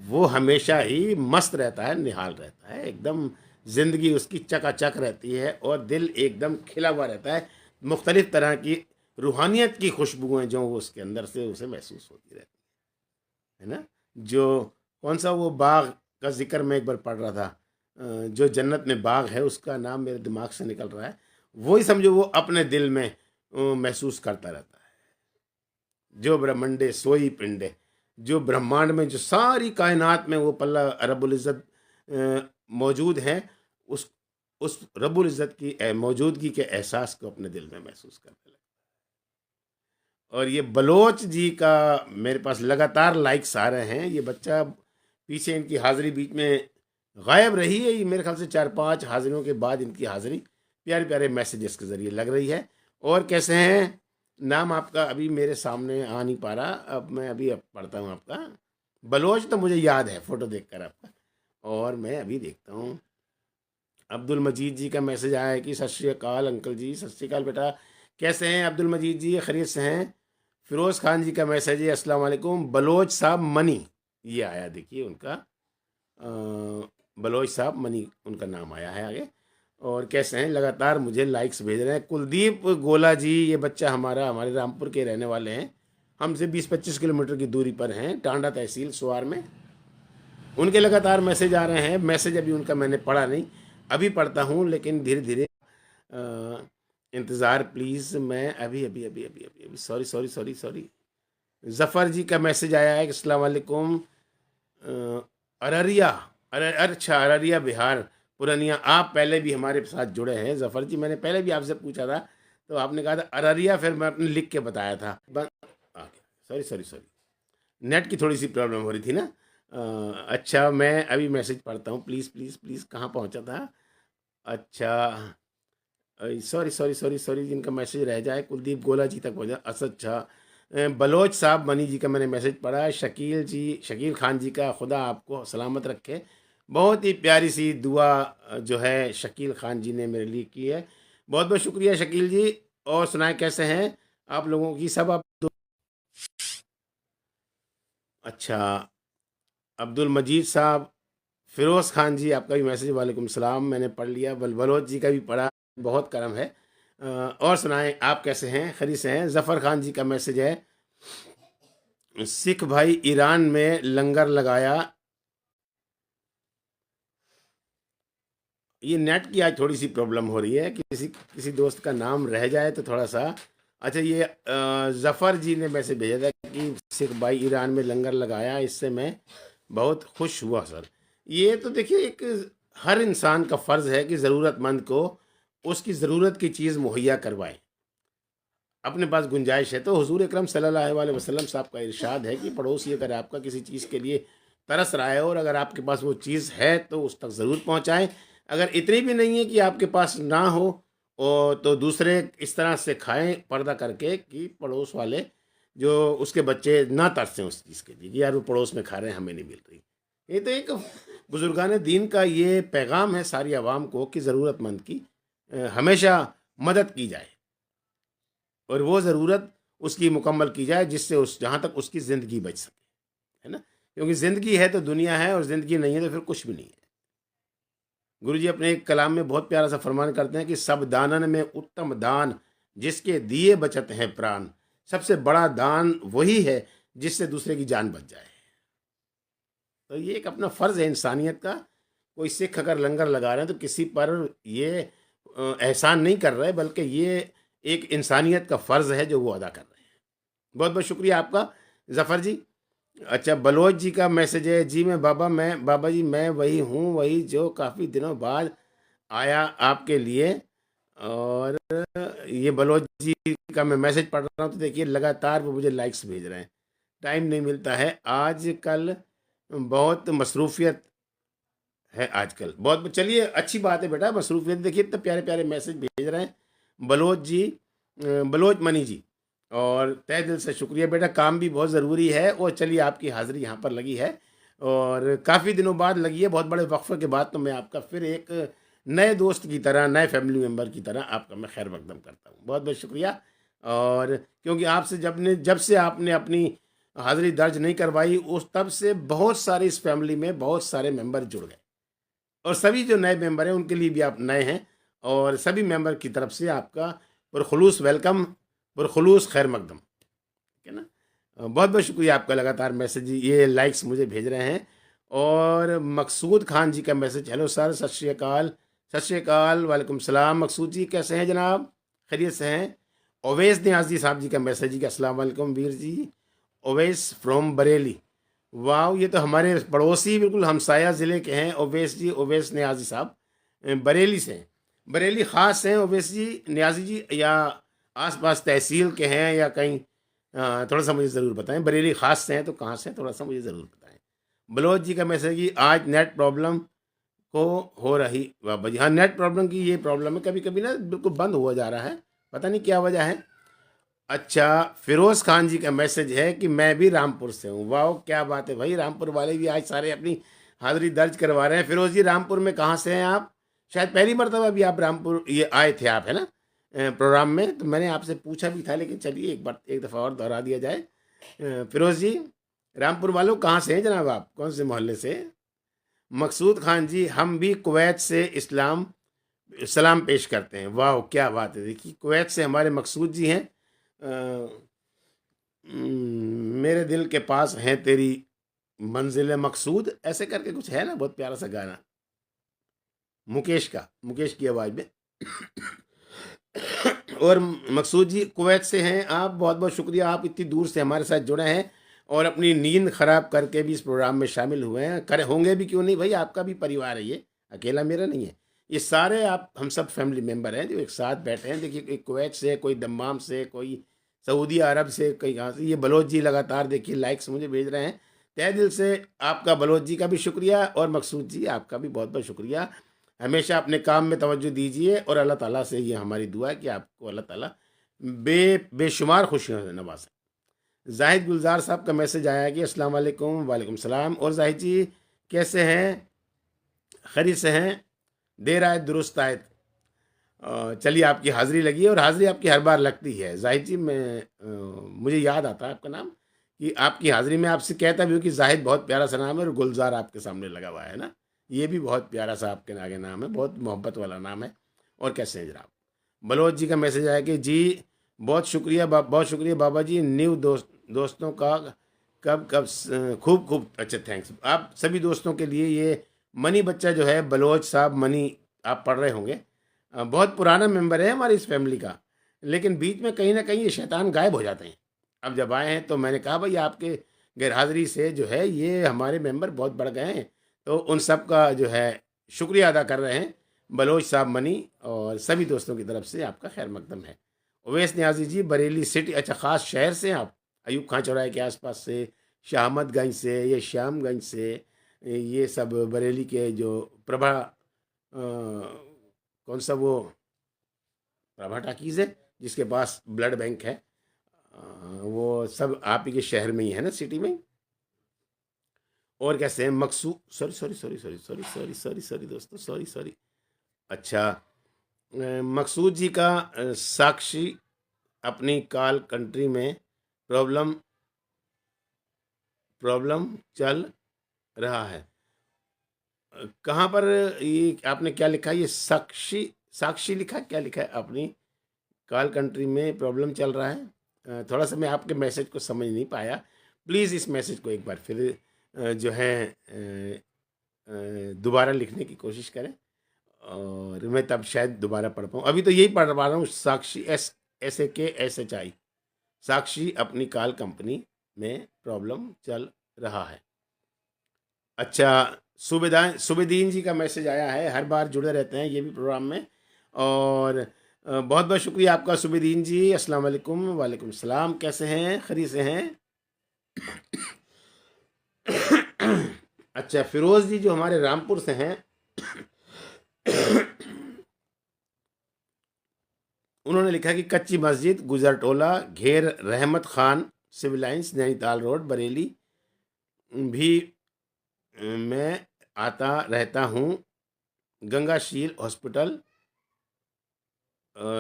वो हमेशा ही मस्त रहता है, निहाल रहता है, एकदम ज़िंदगी उसकी चकाचक रहती है और दिल एकदम खिला हुआ रहता है। मुख्तलिफ़ तरह की रूहानियत की खुशबुएँ जो वो उसके अंदर से उसे महसूस होती रहती है ना। जो कौन सा वो बाग का जिक्र मैं एक बार पढ़ रहा था, जो जन्नत में बाग है, उसका नाम मेरे दिमाग से निकल रहा है, वही समझो वो अपने दिल में महसूस करता रहता है। जो ब्रह्मंडे सोई पिंडे, जो ब्रह्मांड में जो सारी कायनात में वो पल्ला रब्बुल इज़्ज़त मौजूद हैं, उस रब्बुल इज़्ज़त की मौजूदगी के एहसास को अपने दिल में महसूस करने लगा। और ये बलोच जी का मेरे पास लगातार लाइक्स आ रहे हैं। ये बच्चा पीछे, इनकी हाज़िरी बीच में गायब रही है, ये मेरे ख्याल से 4-5 हाज़िरियों के बाद इनकी हाज़िरी प्यारे प्यारे मैसेजेस के ज़रिए लग रही है। और कैसे हैं? नाम आपका अभी मेरे सामने आ नहीं पा रहा, अब मैं अभी अब पढ़ता हूँ आपका। बलोच तो मुझे याद है फ़ोटो देखकर आपका, और मैं अभी देखता हूँ। अब्दुल मजीद जी का मैसेज आया है कि सत श्री अकाल अंकल जी, सत श्री अकाल बेटा, कैसे हैं अब्दुल मजीद जी? खैरियत से हैं? फिरोज़ खान जी का मैसेज है, अस्सलाम वालेकुम बलोच साहब मनी, ये आया देखिए उनका, बलोच साहब मनी उनका नाम आया है आगे। और कैसे हैं? लगातार मुझे लाइक्स भेज रहे हैं। कुलदीप गोला जी, ये बच्चा हमारा, हमारे रामपुर के रहने वाले हैं, हमसे 20-25 किलोमीटर की दूरी पर हैं, टांडा तहसील सुवार में। उनके लगातार मैसेज आ रहे हैं। मैसेज अभी उनका मैंने पढ़ा नहीं, अभी पढ़ता हूँ, लेकिन धीरे धीरे इंतज़ार प्लीज़। मैं अभी अभी अभी अभी अभी अभी sorry sorry sorry sorry. Zafar ji का मैसेज आया है कि अस्सलाम वालेकुम, अररिया, अच्छा अररिया बिहार, पुरानिया। आप पहले भी हमारे साथ जुड़े हैं ज़फ़र जी, मैंने पहले भी आपसे पूछा था तो आपने कहा था अररिया, फिर मैं अपने लिख के बताया था। सॉरी सॉरी सॉरी, नेट की थोड़ी सी प्रॉब्लम हो रही थी ना। अच्छा, मैं अभी मैसेज पढ़ता हूँ, प्लीज़ प्लीज़ प्लीज़, कहाँ पहुँचा था? अच्छा, सॉरी सॉरी सॉरी सॉरी, जिनका मैसेज रह जाए, कुलदीप गोला जी तक पहुँचा। अच्छा, बलोच साहब मनी जी का मैंने मैसेज पढ़ा। शकील जी, शकील खान जी का, खुदा आपको सलामत रखे। बहुत ही प्यारी सी दुआ जो है शकील खान जी ने मेरे लिए की है, बहुत बहुत शुक्रिया शकील जी। और सुनाएं कैसे हैं आप लोगों की सब? आप अच्छा, अब्दुल मजीद साहब, फ़िरोज़ खान जी, आपका भी मैसेज वालेकुम सलाम, मैंने पढ़ लिया। बलोच जी का भी पढ़ा, बहुत करम है। और सुनाएं आप कैसे हैं? खैरियत से हैं? ज़फ़र खान जी का मैसेज है, सिख भाई ईरान में लंगर लगाया। ये नेट की आज थोड़ी सी प्रॉब्लम हो रही है, किसी किसी दोस्त का नाम रह जाए तो थोड़ा सा। अच्छा, ये ज़फ़र जी ने मैसेज भेजा था कि सिख भाई ईरान में लंगर लगाया, इससे मैं बहुत खुश हुआ सर। ये तो देखिए, एक हर इंसान का फ़र्ज़ है कि ज़रूरतमंद को उसकी ज़रूरत की चीज़ मुहैया करवाए। अपने पास गुंजाइश है तो हुजूर अकरम सल्लल्लाहु अलैहि वसल्लम साहब का इरशाद है कि पड़ोसी अगर आपका किसी चीज़ के लिए तरस रहा है और अगर आपके पास वो चीज़ है तो उस तक ज़रूर पहुंचाएं। अगर इतनी भी नहीं है कि आपके पास ना हो, और तो दूसरे इस तरह से खाएं पर्दा करके कि पड़ोस वाले जो उसके बच्चे ना तरसें उस चीज़ के लिए कि यार वो पड़ोस में खा रहे हैं, हमें नहीं मिल रही। ये तो एक बुजुर्गान दीन का ये पैगाम है सारी आवाम को कि ज़रूरतमंद की हमेशा मदद की जाए, और वो ज़रूरत उसकी मुकम्मल की जाए जिससे उस जहाँ तक उसकी ज़िंदगी बच सके, है ना। क्योंकि ज़िंदगी है तो दुनिया है, और ज़िंदगी नहीं है तो फिर कुछ भी नहीं है। गुरु जी अपने एक कलाम में बहुत प्यारा सा फरमान करते हैं कि सब दानन में उत्तम दान, जिसके दिए बचत हैं प्राण। सबसे बड़ा दान वही है जिससे दूसरे की जान बच जाए। तो ये एक अपना फ़र्ज़ है इंसानियत का। कोई सिख अगर लंगर लगा रहे हैं तो किसी पर ये एहसान नहीं कर रहे, बल्कि ये एक इंसानियत का फ़र्ज़ है जो वो अदा कर रहे हैं। बहुत बहुत शुक्रिया आपका ज़फ़र जी। अच्छा, बलोच जी का मैसेज है, जी मैं बाबा जी मैं वही हूँ, वही जो काफ़ी दिनों बाद आया आपके लिए। और ये बलोच जी का मैं मैसेज पढ़ रहा हूँ तो देखिए लगातार वो मुझे लाइक्स भेज रहे हैं। टाइम नहीं मिलता है आज कल, बहुत मसरूफ़ियत है आजकल। बहुत चलिए अच्छी बात है बेटा, मसरूफियत देखिए, इतने प्यारे प्यारे मैसेज भेज रहे हैं बलोच जी, बलोच मनी जी, और तहे दिल से शुक्रिया बेटा, काम भी बहुत ज़रूरी है। और चलिए आपकी हाज़िरी यहाँ पर लगी है और काफ़ी दिनों बाद लगी है, बहुत बड़े वक्फे के बाद, तो मैं आपका फिर एक नए दोस्त की तरह, नए फैमिली मेम्बर की तरह आपका मैं खैर मकदम करता हूँ। बहुत बहुत शुक्रिया। और क्योंकि आपसे जब से आपने अपनी हाज़िरी दर्ज नहीं करवाई, उस तब से बहुत सारे इस फैमिली में बहुत सारे मेंबर जुड़ गए, और सभी जो नए मेंबर हैं उनके लिए भी आप नए हैं, और सभी मेंबर की तरफ से आपका पुरखुलूस वेलकम, पुरखुलूस खैर मकदम, ठीक है ना। बहुत बहुत शुक्रिया आपका, लगातार मैसेज ये लाइक्स मुझे भेज रहे हैं। और मकसूद खान जी का मैसेज, हेलो सर, सत श्री अकाल, सत श्री अकाल, वालेकुम सलाम। मकसूद जी कैसे हैं जनाब, खैरियत से हैं। ओवैस न्याजी साहब जी का मैसेज जी, अस्सलाम वालेकुम वीर जी, ओवैस फ्रॉम बरेली। वाह, ये तो हमारे पड़ोसी बिल्कुल हमसाया ज़िले के हैं ओवैस जी, ओवैस न्याजी साहब बरेली से हैं। बरेली ख़ास हैं ओवैस जी, न्याजी जी, या आसपास तहसील के हैं या कहीं? थोड़ा सा मुझे ज़रूर बताएं, बरेली ख़ास से हैं तो कहाँ से हैं, थोड़ा सा मुझे ज़रूर बताएं। बलोच जी का मैसेज कि आज नेट प्रॉब्लम को हो रही बाबा जी, हाँ नेट प्रॉब्लम की ये प्रॉब्लम है, कभी कभी ना बिल्कुल बंद हुआ जा रहा है, पता नहीं क्या वजह है। अच्छा, फिरोज खान जी का मैसेज है कि मैं भी रामपुर से हूँ। वाह क्या बात है भाई, रामपुर वाले भी आज सारे अपनी हाजिरी दर्ज करवा रहे हैं। फिरोज जी रामपुर में कहाँ से हैं आप? शायद पहली मरतबा भी आप रामपुर ये आए थे आप, है ना, प्रोग्राम में, तो मैंने आपसे पूछा भी था, लेकिन चलिए एक बार एक दफ़ा और दोहरा दिया जाए। फिरोज जी, रामपुर वालों कहाँ से हैं जनाब आप, कौन से मोहल्ले से? मकसूद खान जी, हम भी कुवैत से इस्लाम सलाम पेश करते हैं। वाह क्या बात है, देखिए कुवैत से हमारे मकसूद जी हैं। मेरे दिल के पास है तेरी मंजिल मकसूद, ऐसे करके कुछ है ना, बहुत प्यारा सा गाना, मुकेश का, मुकेश की आवाज़ में। और मकसूद जी कुवैत से हैं आप, बहुत बहुत शुक्रिया, आप इतनी दूर से हमारे साथ जुड़े हैं और अपनी नींद ख़राब करके भी इस प्रोग्राम में शामिल हुए हैं। करे होंगे भी, क्यों नहीं भाई, आपका भी परिवार है ये, अकेला मेरा नहीं है। ये सारे आप हम सब फैमिली मेम्बर हैं जो एक साथ बैठे हैं। देखिए कोई कुवैत से, कोई दम्माम से, कोई सऊदी अरब से, कहीं कहाँ से। ये बलोच जी लगातार देखिए लाइक्स मुझे भेज रहे हैं, तहे दिल से आपका बलोच जी का भी शुक्रिया, और मकसूद जी आपका भी बहुत बहुत शुक्रिया। हमेशा अपने काम में तवज्जो दीजिए, और अल्लाह ताला से ये हमारी दुआ है कि आपको अल्लाह ताला बेशुमार खुशियों से नवाजे। जाहिद गुलजार साहब का मैसेज आया कि अस्सलाम वालेकुम, वालेकुम सलाम, और जाहिद जी कैसे हैं, खैरियत से हैं? देर आए दुरुस्त आए। चलिए आपकी हाज़िरी लगी है, और हाज़िरी आपकी हर बार लगती है जाहिद जी। मैं मुझे याद आता है आपका नाम, कि आपकी हाज़िरी में आपसे कहता भी हूँ कि जाहिद बहुत प्यारा सा नाम है, और गुलजार आपके सामने लगा हुआ है ना, ये भी बहुत प्यारा सा आपके आगे नाम है, बहुत मोहब्बत वाला नाम है। और कैसे हैं जनाब? बलोच जी का मैसेज आया कि जी बहुत शुक्रिया बहुत शुक्रिया बाबा जी, न्यू दोस्तों का कब कब खूब खूब, अच्छा थैंक्स आप सभी दोस्तों के लिए। ये मनी बच्चा जो है बलोच साहब, मनी आप पढ़ रहे होंगे, बहुत पुराना मेंबर है हमारी इस फैमिली का, लेकिन बीच में कहीं ना कहीं ये शैतान गायब हो जाते हैं। अब जब आए हैं तो मैंने कहा भाई आपके गैरहाज़िरी से जो है ये हमारे मेंबर बहुत बढ़ गए हैं, तो उन सब का जो है शुक्रिया अदा कर रहे हैं बलोच साहब, मनी, और सभी दोस्तों की तरफ से आपका खैर मकदम है। उवैस न्याजी जी बरेली सिटी, अच्छा ख़ास शहर से हैं आप, अयूब खां चौराहे के आसपास से, शाहमदगंज से या श्यामगंज से, ये सब बरेली के जो प्रभा कौन सा वो प्रभा टाकीज़ है जिसके पास ब्लड बैंक है, वो सब आप ही के शहर में ही है ना, सिटी में। और कैसे हैं Maqsood, sorry sorry sorry sorry sorry sorry sorry sorry दोस्तों, सॉरी सॉरी। अच्छा, मकसूद जी का साक्षी अपनी कॉल कंट्री में प्रॉब्लम प्रॉब्लम चल रहा है। कहाँ पर ये आपने क्या लिखा है, ये साक्षी साक्षी लिखा है, क्या लिखा है अपनी कॉल कंट्री में प्रॉब्लम चल रहा है? थोड़ा सा मैं आपके मैसेज को समझ नहीं पाया, प्लीज़ इस मैसेज को एक बार फिर जो है दोबारा लिखने की कोशिश करें, और मैं तब शायद दोबारा पढ़ पाऊँ। अभी तो यही पढ़ पा रहा हूँ, साक्षी SAKSHI, साक्षी अपनी कॉल कंपनी में प्रॉब्लम चल रहा है। अच्छा, सुबेदीन जी का मैसेज आया है, हर बार जुड़े रहते हैं ये भी प्रोग्राम में, और बहुत बहुत शुक्रिया आपका सुबेदीन जी। अस्सलाम वालेकुम, वालेकुम सलाम, कैसे हैं, खैरियत से हैं? अच्छा, फिरोज़ जी जो हमारे रामपुर से हैं, उन्होंने लिखा कि कच्ची मस्जिद Gujartola Gher Rahmat Khan civil lines Nainital road Bareilly भी मैं आता रहता हूँ। गंगाशील हॉस्पिटल,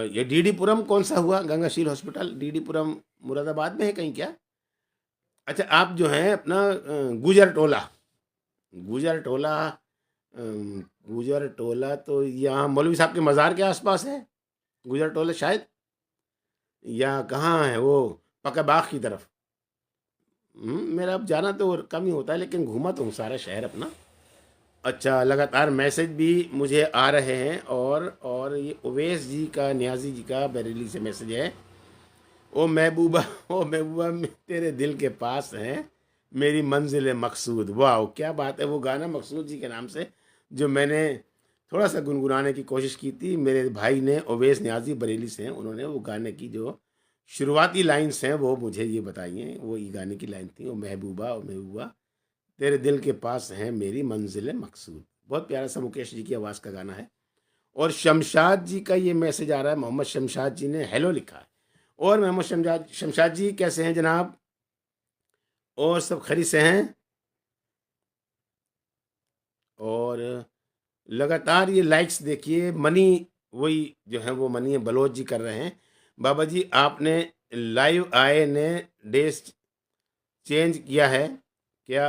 ये डीडीपुरम कौन सा हुआ? गंगाशील हॉस्पिटल डीडीपुरम मुरादाबाद में है कहीं क्या? अच्छा, आप जो हैं अपना गुजरटोला, गुजरटोला गुजरटोला तो यहाँ मौलवी साहब के मज़ार के आसपास है गुजरटोला शायद, या कहाँ है वो? पक्का बाग की तरफ। मेरा अब जाना तो कम ही होता है, लेकिन घूमा तो हूँ सारा शहर अपना। अच्छा, लगातार मैसेज भी मुझे आ रहे हैं, और ये उवैस जी का, नियाजी जी का बरेली से मैसेज है। ओ महबूबा, ओ महबूबा तेरे दिल के पास है मेरी मंजिल मकसूद। वाह, क्या बात है! वो गाना मकसूद जी के नाम से जो मैंने थोड़ा सा गुनगुनाने की कोशिश की थी, मेरे भाई ने, उवैस नियाजी बरेली से हैं, उन्होंने वो गाने की जो शुरुआती लाइन्स हैं वो मुझे ये बताई हैं। वो ये गाने की लाइन थी, ओ महबूबा, ओ महबूबा तेरे दिल के पास है मेरी मंजिल मकसूद। बहुत प्यारा सा मुकेश जी की आवाज़ का गाना है। और शमशाद जी का ये मैसेज आ रहा है, मोहम्मद शमशाद जी ने हेलो लिखा है। और मोहम्मद शमशाद जी कैसे हैं जनाब? और सब खैरियत से हैं? और लगातार ये लाइक्स देखिए, मनी, वही जो है वो मनी बलोच जी कर रहे हैं। बाबा जी आपने लाइव आए ने डेज चेंज किया है क्या?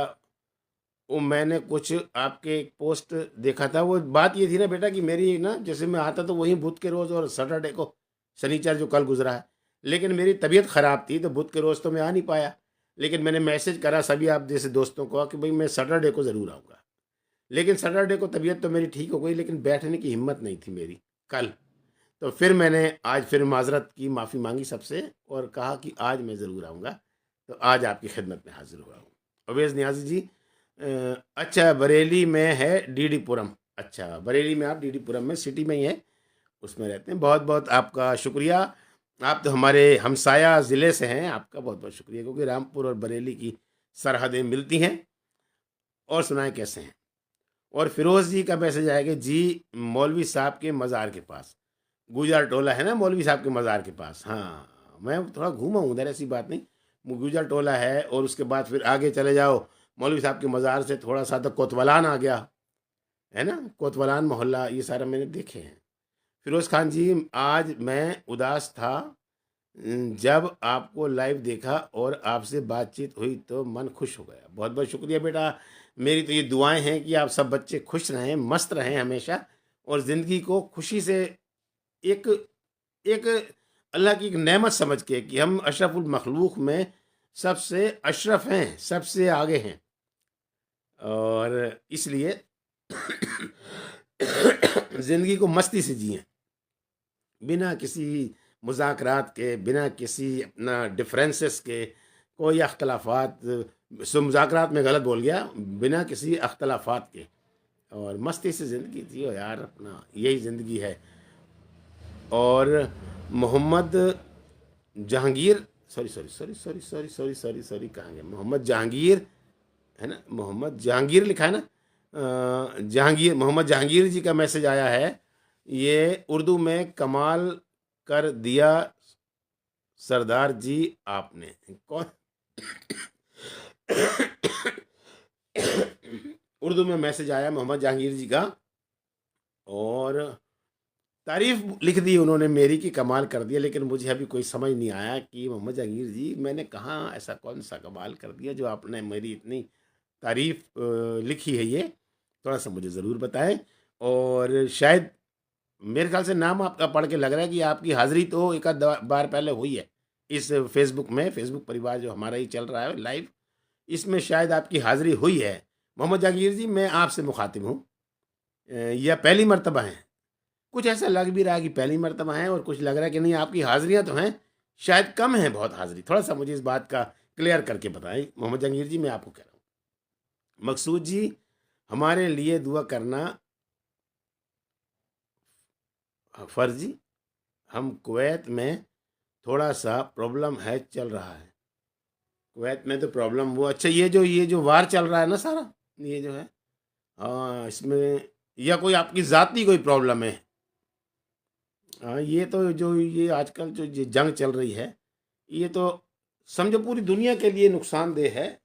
वो मैंने कुछ आपके एक पोस्ट देखा था। वो बात ये थी ना बेटा कि मेरी ना, जैसे मैं आता तो वहीं बुध के रोज़ और सैटरडे को, शनिचर जो कल गुजरा है, लेकिन मेरी तबीयत ख़राब थी तो बुध के रोज़ तो मैं आ नहीं पाया। लेकिन मैंने मैसेज करा सभी आप जैसे दोस्तों को कि भाई मैं सैटरडे को ज़रूर आऊँगा। लेकिन सैटरडे को तबीयत तो मेरी ठीक हो गई, लेकिन बैठने की हिम्मत नहीं थी मेरी कल। तो फिर मैंने आज फिर माजरत की, माफ़ी मांगी सबसे और कहा कि आज मैं ज़रूर आऊँगा। तो आज आपकी खिदमत में हाजिर हुआ हूँ। अवेज़ नियाज़ी जी, अच्छा बरेली में है डीडीपुरम। अच्छा, बरेली में, आप डीडीपुरम में सिटी में ही है, उसमें रहते हैं। बहुत बहुत आपका शुक्रिया। आप तो हमारे हमसाया ज़िले से हैं, आपका बहुत बहुत शुक्रिया, क्योंकि रामपुर और बरेली की सरहदें मिलती हैं। और सुनाएं कैसे हैं? और फिरोज़ जी का मैसेज आएगा जी, मौलवी साहब के मज़ार के पास, गुजर टोला है ना मौलवी साहब के मज़ार के पास। हाँ, मैं थोड़ा घूमा हूँ उधर, ऐसी बात नहीं। गुजर टोला है और उसके बाद फिर आगे चले जाओ, मौलवी साहब के मज़ार से थोड़ा सा तो कोतवालान आ गया, है ना, कोतवालान मोहल्ला, ये सारा मैंने देखे हैं। फिरोज़ खान जी, आज मैं उदास था, जब आपको लाइव देखा और आपसे बातचीत हुई तो मन खुश हो गया। बहुत बहुत शुक्रिया बेटा। मेरी तो ये दुआएं हैं कि आप सब बच्चे खुश रहें, मस्त रहें हमेशा, और ज़िंदगी को खुशी से, एक एक अल्लाह की एक नेमत समझ के कि हम अशरफुल मखलूक में सबसे अशरफ हैं, सबसे आगे हैं, और इसलिए ज़िंदगी को मस्ती से जिएं, बिना किसी मुज़ाकरात के, बिना किसी अपना डिफरेंसेस के, कोई अख्तलाफात, सो मुज़ाकरात में गलत बोल गया, बिना किसी अख्तलाफात के, और मस्ती से ज़िंदगी जियो यार, अपना यही ज़िंदगी है। और Mohammad Jahangir, sorry sorry sorry sorry sorry sorry sorry sorry, कहाँ गया? मोहम्मद जहांगीर है ना, मोहम्मद जहांगीर लिखा है ना, जहांगीर, मोहम्मद जहांगीर जी का मैसेज आया है। ये उर्दू में कमाल कर दिया सरदार जी आपने। कौन? उर्दू में मैसेज आया मोहम्मद जहांगीर जी का, और तारीफ लिख दी उन्होंने मेरी कि कमाल कर दिया, लेकिन मुझे अभी कोई समझ नहीं आया कि मोहम्मद जहांगीर जी मैंने कहाँ ऐसा कौन सा कमाल कर दिया जो आपने मेरी इतनी तारीफ लिखी है। ये थोड़ा सा मुझे ज़रूर बताएं। और शायद मेरे ख्याल से नाम आपका पढ़ के लग रहा है कि आपकी हाज़िरी तो एक आध बार पहले हुई है इस फेसबुक में, फेसबुक परिवार जो हमारा ही चल रहा है लाइव, इसमें शायद आपकी हाज़िरी हुई है। मोहम्मद जहांगीर जी, मैं आपसे मुखातिब हूँ, या पहली मर्तबा है? कुछ ऐसा लग भी रहा है कि पहली मर्तबा है, और कुछ लग रहा है कि नहीं आपकी हाज़िरियाँ तो हैं, शायद कम है बहुत हाज़िरी। थोड़ा सा मुझे इस बात का क्लियर करके बताएं मोहम्मद जहांगीर जी, मैं आपको कह रहा हूँ। मकसूद जी, हमारे लिए दुआ करना फ़र्जी, हम कुवैत में थोड़ा सा प्रॉब्लम है, चल रहा है। कुवैत में तो प्रॉब्लम वो, अच्छा ये जो वार चल रहा है ना सारा, ये जो है, हाँ, इसमें या कोई आपकी ज़ाती कोई प्रॉब्लम है। हाँ, ये तो जो ये आजकल जो ये जंग चल रही है, ये तो समझो पूरी दुनिया के लिए नुकसानदेह है।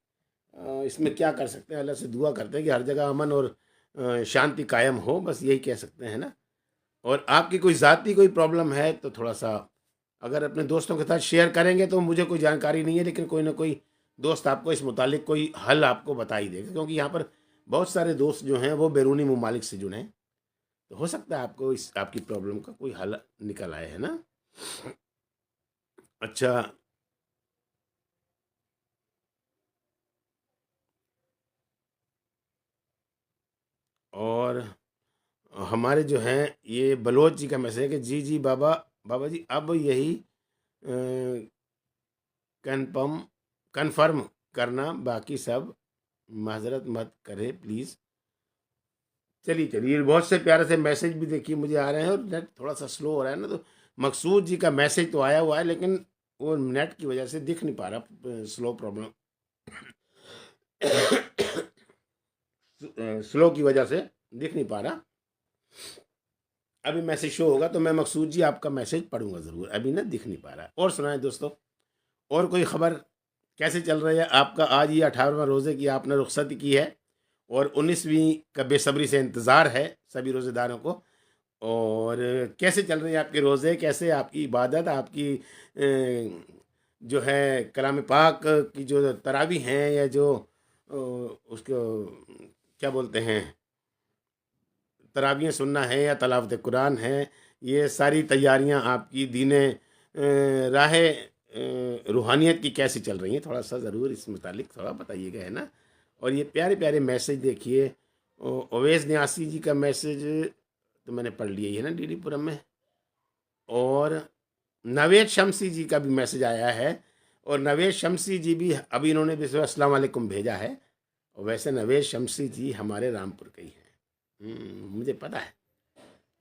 इसमें क्या कर सकते हैं, अल्लाह से दुआ करते हैं कि हर जगह अमन और शांति कायम हो, बस यही कह सकते हैं ना। और आपकी कोई ज़ाती कोई प्रॉब्लम है तो थोड़ा-सा अगर अपने दोस्तों के साथ शेयर करेंगे, तो मुझे कोई जानकारी नहीं है, लेकिन कोई ना कोई दोस्त आपको इस मुतालिक कोई हल आपको बता ही देगा, क्योंकि यहाँ पर बहुत सारे दोस्त जो हैं वो बैरूनी ममालिक से जुड़े हैं। तो हो सकता है आपको इस आपकी प्रॉब्लम का कोई हल निकल आए, है ना? अच्छा। और हमारे जो हैं ये बलोच जी का मैसेज है कि जी, जी बाबा, बाबा जी अब यही कन्फर्म कन्फर्म करना, बाकी सब माज़रत मत करें प्लीज़। चलिए, चलिए, बहुत से प्यारे से मैसेज भी देखिए मुझे आ रहे हैं, और नेट थोड़ा-सा स्लो हो रहा है ना, तो मकसूद जी का मैसेज तो आया हुआ है, लेकिन वो नेट की वजह से दिख नहीं पा रहा, स्लो प्रॉब्लम स्लो की वजह से दिख नहीं पा रहा। अभी मैसेज शो होगा तो मैं मकसूद जी आपका मैसेज पढ़ूंगा ज़रूर, अभी ना दिख नहीं पा रहा है। और सुनाएं दोस्तों, और कोई ख़बर कैसे चल रही है आपका? आज ये 18वां रोज़े की आपने रुख्सती की है, और 19वीं का बेसब्री से इंतज़ार है सभी रोज़ेदारों को। और कैसे चल रहे हैं आपके रोज़े, कैसे आपकी इबादत, आपकी जो है कलाम पाक की जो तरावी हैं, या जो उसको क्या बोलते हैं, तरावियाँ सुनना है या तलावत कुरान है, ये सारी तैयारियां आपकी दीने राह रूहानियत की कैसी चल रही हैं? थोड़ा सा ज़रूर इस मुतालिक थोड़ा बताइएगा, है ना। और ये प्यारे प्यारे मैसेज देखिए, ओवैस न्यासी जी का मैसेज तो मैंने पढ़ लिया ही है ना डीडी पुरम में। और नवेद शमसी जी का भी मैसेज आया है, और नवेद शमसी जी भी अभी इन्होंने भी अस्सलाम वालेकुम भेजा है। और वैसे नवेद शमसी जी हमारे रामपुर के ही हैं, मुझे पता है।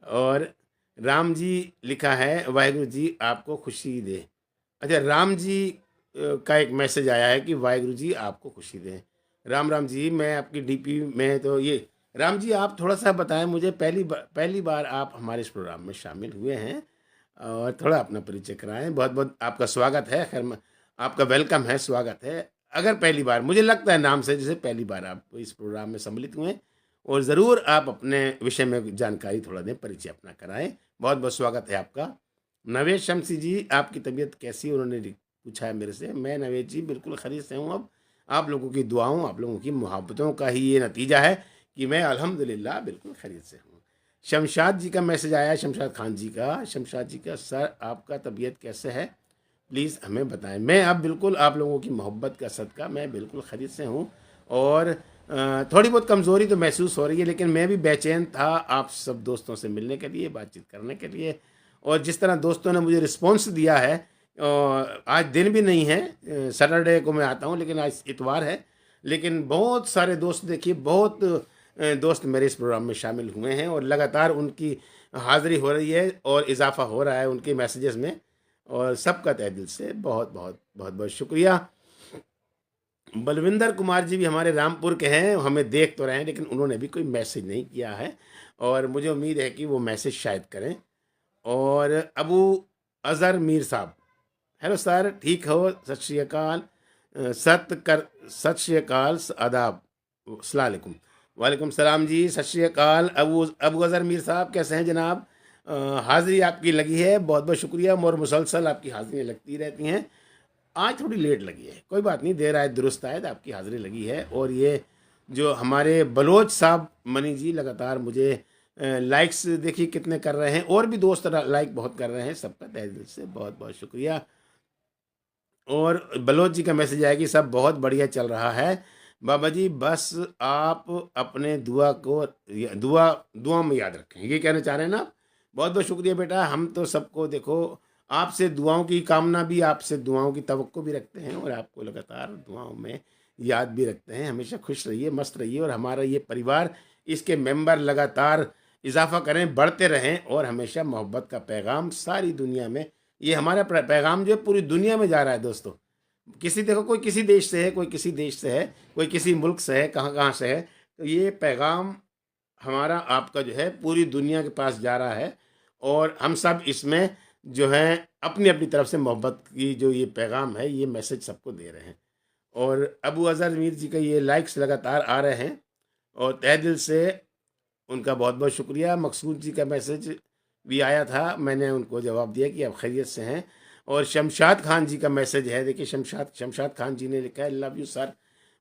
और राम जी लिखा है, वाहिगुरु जी आपको खुशी दे। अच्छा, राम जी का एक मैसेज आया है कि वाहिगुरु जी आपको खुशी दें। राम राम जी, मैं आपकी डीपी में तो ये राम जी आप थोड़ा सा बताएं मुझे, पहली बार आप हमारे इस प्रोग्राम में शामिल हुए हैं, और थोड़ा अपना परिचय कराएं। बहुत बहुत आपका स्वागत है, खैर आपका वेलकम है, स्वागत है। अगर पहली बार, मुझे लगता है नाम से जैसे पहली बार आप इस प्रोग्राम में सम्मिलित हुए हैं, और ज़रूर आप अपने विषय में जानकारी थोड़ा दें, परिचय अपना कराएं। बहुत बहुत स्वागत है आपका। नवेद शमसी जी, आपकी तबीयत कैसी है? उन्होंने पूछा है मेरे से। मैं नवेद जी बिल्कुल खरीद से हूँ। अब आप लोगों की दुआओं, आप लोगों की मोहब्बतों का ही ये नतीजा है कि मैं अल्हम्दुलिल्लाह बिल्कुल खरीद से हूँ। शमशाद जी का मैसेज आया है, शमशाद खान जी का। शमशाद जी का, सर आपका तबीयत कैसे है, प्लीज़ हमें बताएं। मैं अब बिल्कुल आप लोगों की मोहब्बत का सदका मैं बिल्कुल खरीद से हूँ, और थोड़ी बहुत कमज़ोरी तो महसूस हो रही है, लेकिन मैं भी बेचैन था आप सब दोस्तों से मिलने के लिए, बातचीत करने के लिए। और जिस तरह दोस्तों ने मुझे रिस्पॉन्स दिया है, आज दिन भी नहीं है, सैटरडे को मैं आता हूँ, लेकिन आज इतवार है, लेकिन बहुत सारे दोस्त देखिए, बहुत दोस्त मेरे इस प्रोग्राम में शामिल हुए हैं, और लगातार उनकी हाज़िरी हो रही है, और इजाफा हो रहा है उनके मैसेजेस में। और सबका तहे दिल से बहुत बहुत बहुत बहुत शुक्रिया। बलविंदर कुमार जी भी हमारे रामपुर के हैं, हमें देख तो रहे हैं, लेकिन उन्होंने भी कोई मैसेज नहीं किया है, और मुझे उम्मीद है कि वो मैसेज शायद करें। और अबू अज़हर मीर साहब, हेलो सर, ठीक हो? सत श्री अकाल, सत श्री अकाल, आदाब, अस्सलाम वालेकुम। वालेकुम सलाम जी, सत श्री अकाल। अबू अबू अज़हर मीर साहब कैसे हैं जनाब? हाज़िरी आपकी लगी है, बहुत बहुत शुक्रिया। और मुसलसल आपकी हाज़िरियाँ लगती रहती हैं। आज थोड़ी लेट लगी है, कोई बात नहीं, देर आए दुरुस्त आए, आपकी हाज़िरी लगी है। और ये जो हमारे बलोच साहब मनी जी लगातार मुझे लाइक्स देखिए कितने कर रहे हैं, और भी दोस्त लाइक बहुत कर रहे हैं, सबका तहे दिल से बहुत बहुत शुक्रिया। और बलोच जी का मैसेज आया कि सब बहुत बढ़िया चल रहा है बाबा जी, बस आप अपने दुआ में याद रखें, ये कहना चाह रहे हैं ना आप? बहुत बहुत शुक्रिया बेटा। हम तो सबको देखो, आपसे दुआओं की कामना भी, आपसे दुआओं की तवक्को भी रखते हैं, और आपको लगातार दुआओं में याद भी रखते हैं। हमेशा खुश रहिए, मस्त रहिए, और हमारा ये परिवार, इसके मेंबर लगातार इजाफा करें, बढ़ते रहें, और हमेशा मोहब्बत का पैगाम सारी दुनिया में, ये हमारा पैगाम जो है पूरी दुनिया में जा रहा है दोस्तों। किसी देखो, कोई किसी देश से है, कोई किसी देश से है, कोई किसी मुल्क से है, कहाँ कहाँ से है, तो ये पैगाम हमारा आपका जो है पूरी दुनिया के पास जा रहा है, और हम सब इसमें जो है अपनी अपनी तरफ से मोहब्बत की जो ये पैगाम है, ये मैसेज सबको दे रहे हैं। और अबू अज़हर मीर जी का ये लाइक्स लगातार आ रहे हैं, और तहे दिल से उनका बहुत बहुत शुक्रिया। मकसूद जी का मैसेज भी आया था, मैंने उनको जवाब दिया कि आप खैरियत से हैं। और शमशाद खान जी का मैसेज है, देखिए शमशाद खान जी ने लिखा है, लव यू सर।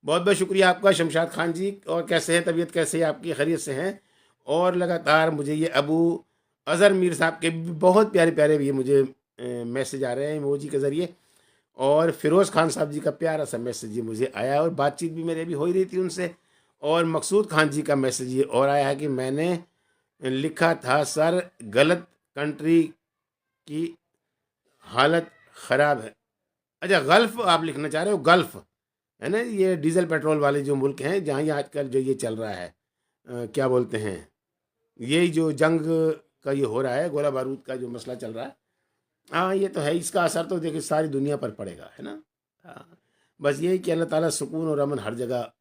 बहुत बहुत शुक्रिया आपका शमशाद खान जी। और कैसे हैं, तबीयत कैसे है आपकी, खैरियत से हैं? और लगातार मुझे ये अबू अज़हर मीर साहब के भी बहुत प्यारे प्यारे भी मुझे मैसेज आ रहे हैं इमोजी के ज़रिए। और फिरोज़ खान साहब जी का प्यारा सा मैसेज ये मुझे आया, और बातचीत भी मेरे भी हो ही रही थी उनसे। और मकसूद खान जी का मैसेज ये और आया है कि मैंने लिखा था सर, गलत कंट्री की हालत ख़राब है। अच्छा, गल्फ़ आप लिखना चाह रहे हो, गल्फ़ है ना, ये डीजल पेट्रोल वाले जो मुल्क हैं जहाँ ये आजकल जो ये चल रहा है, क्या बोलते हैं, यही जो जंग का ये हो रहा है, गोला बारूद का जो मसला चल रहा है। हाँ, ये तो है, इसका असर तो देखिए सारी दुनिया पर पड़ेगा, है ना। हाँ, बस यही कि अल्लाह ताला सुकून और अमन हर जगह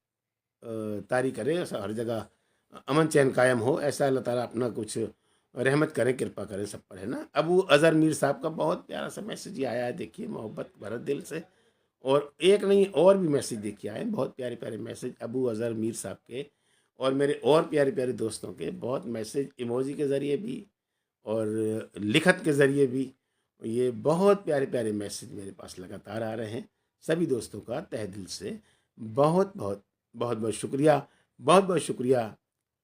तारी करे, ऐसा हर जगह अमन चैन कायम हो, ऐसा अल्लाह ताला अपना कुछ रहमत करें, कृपा करें सब पर, है ना। अबू अज़हर मीर साहब का बहुत प्यारा सा मैसेज ये आया है, देखिए मोहब्बत भरत दिल से। और एक नहीं, और भी मैसेज देखिए आए, बहुत प्यारे प्यारे मैसेज अबू अज़हर मीर साहब के, और मेरे और प्यारे प्यारे दोस्तों के बहुत मैसेज इमोजी के ज़रिए भी और लिखत के ज़रिए भी। ये बहुत प्यारे प्यारे मैसेज मेरे पास लगातार आ रहे हैं। सभी दोस्तों का तहे दिल से बहुत बहुत बहुत बहुत शुक्रिया, बहुत बहुत शुक्रिया।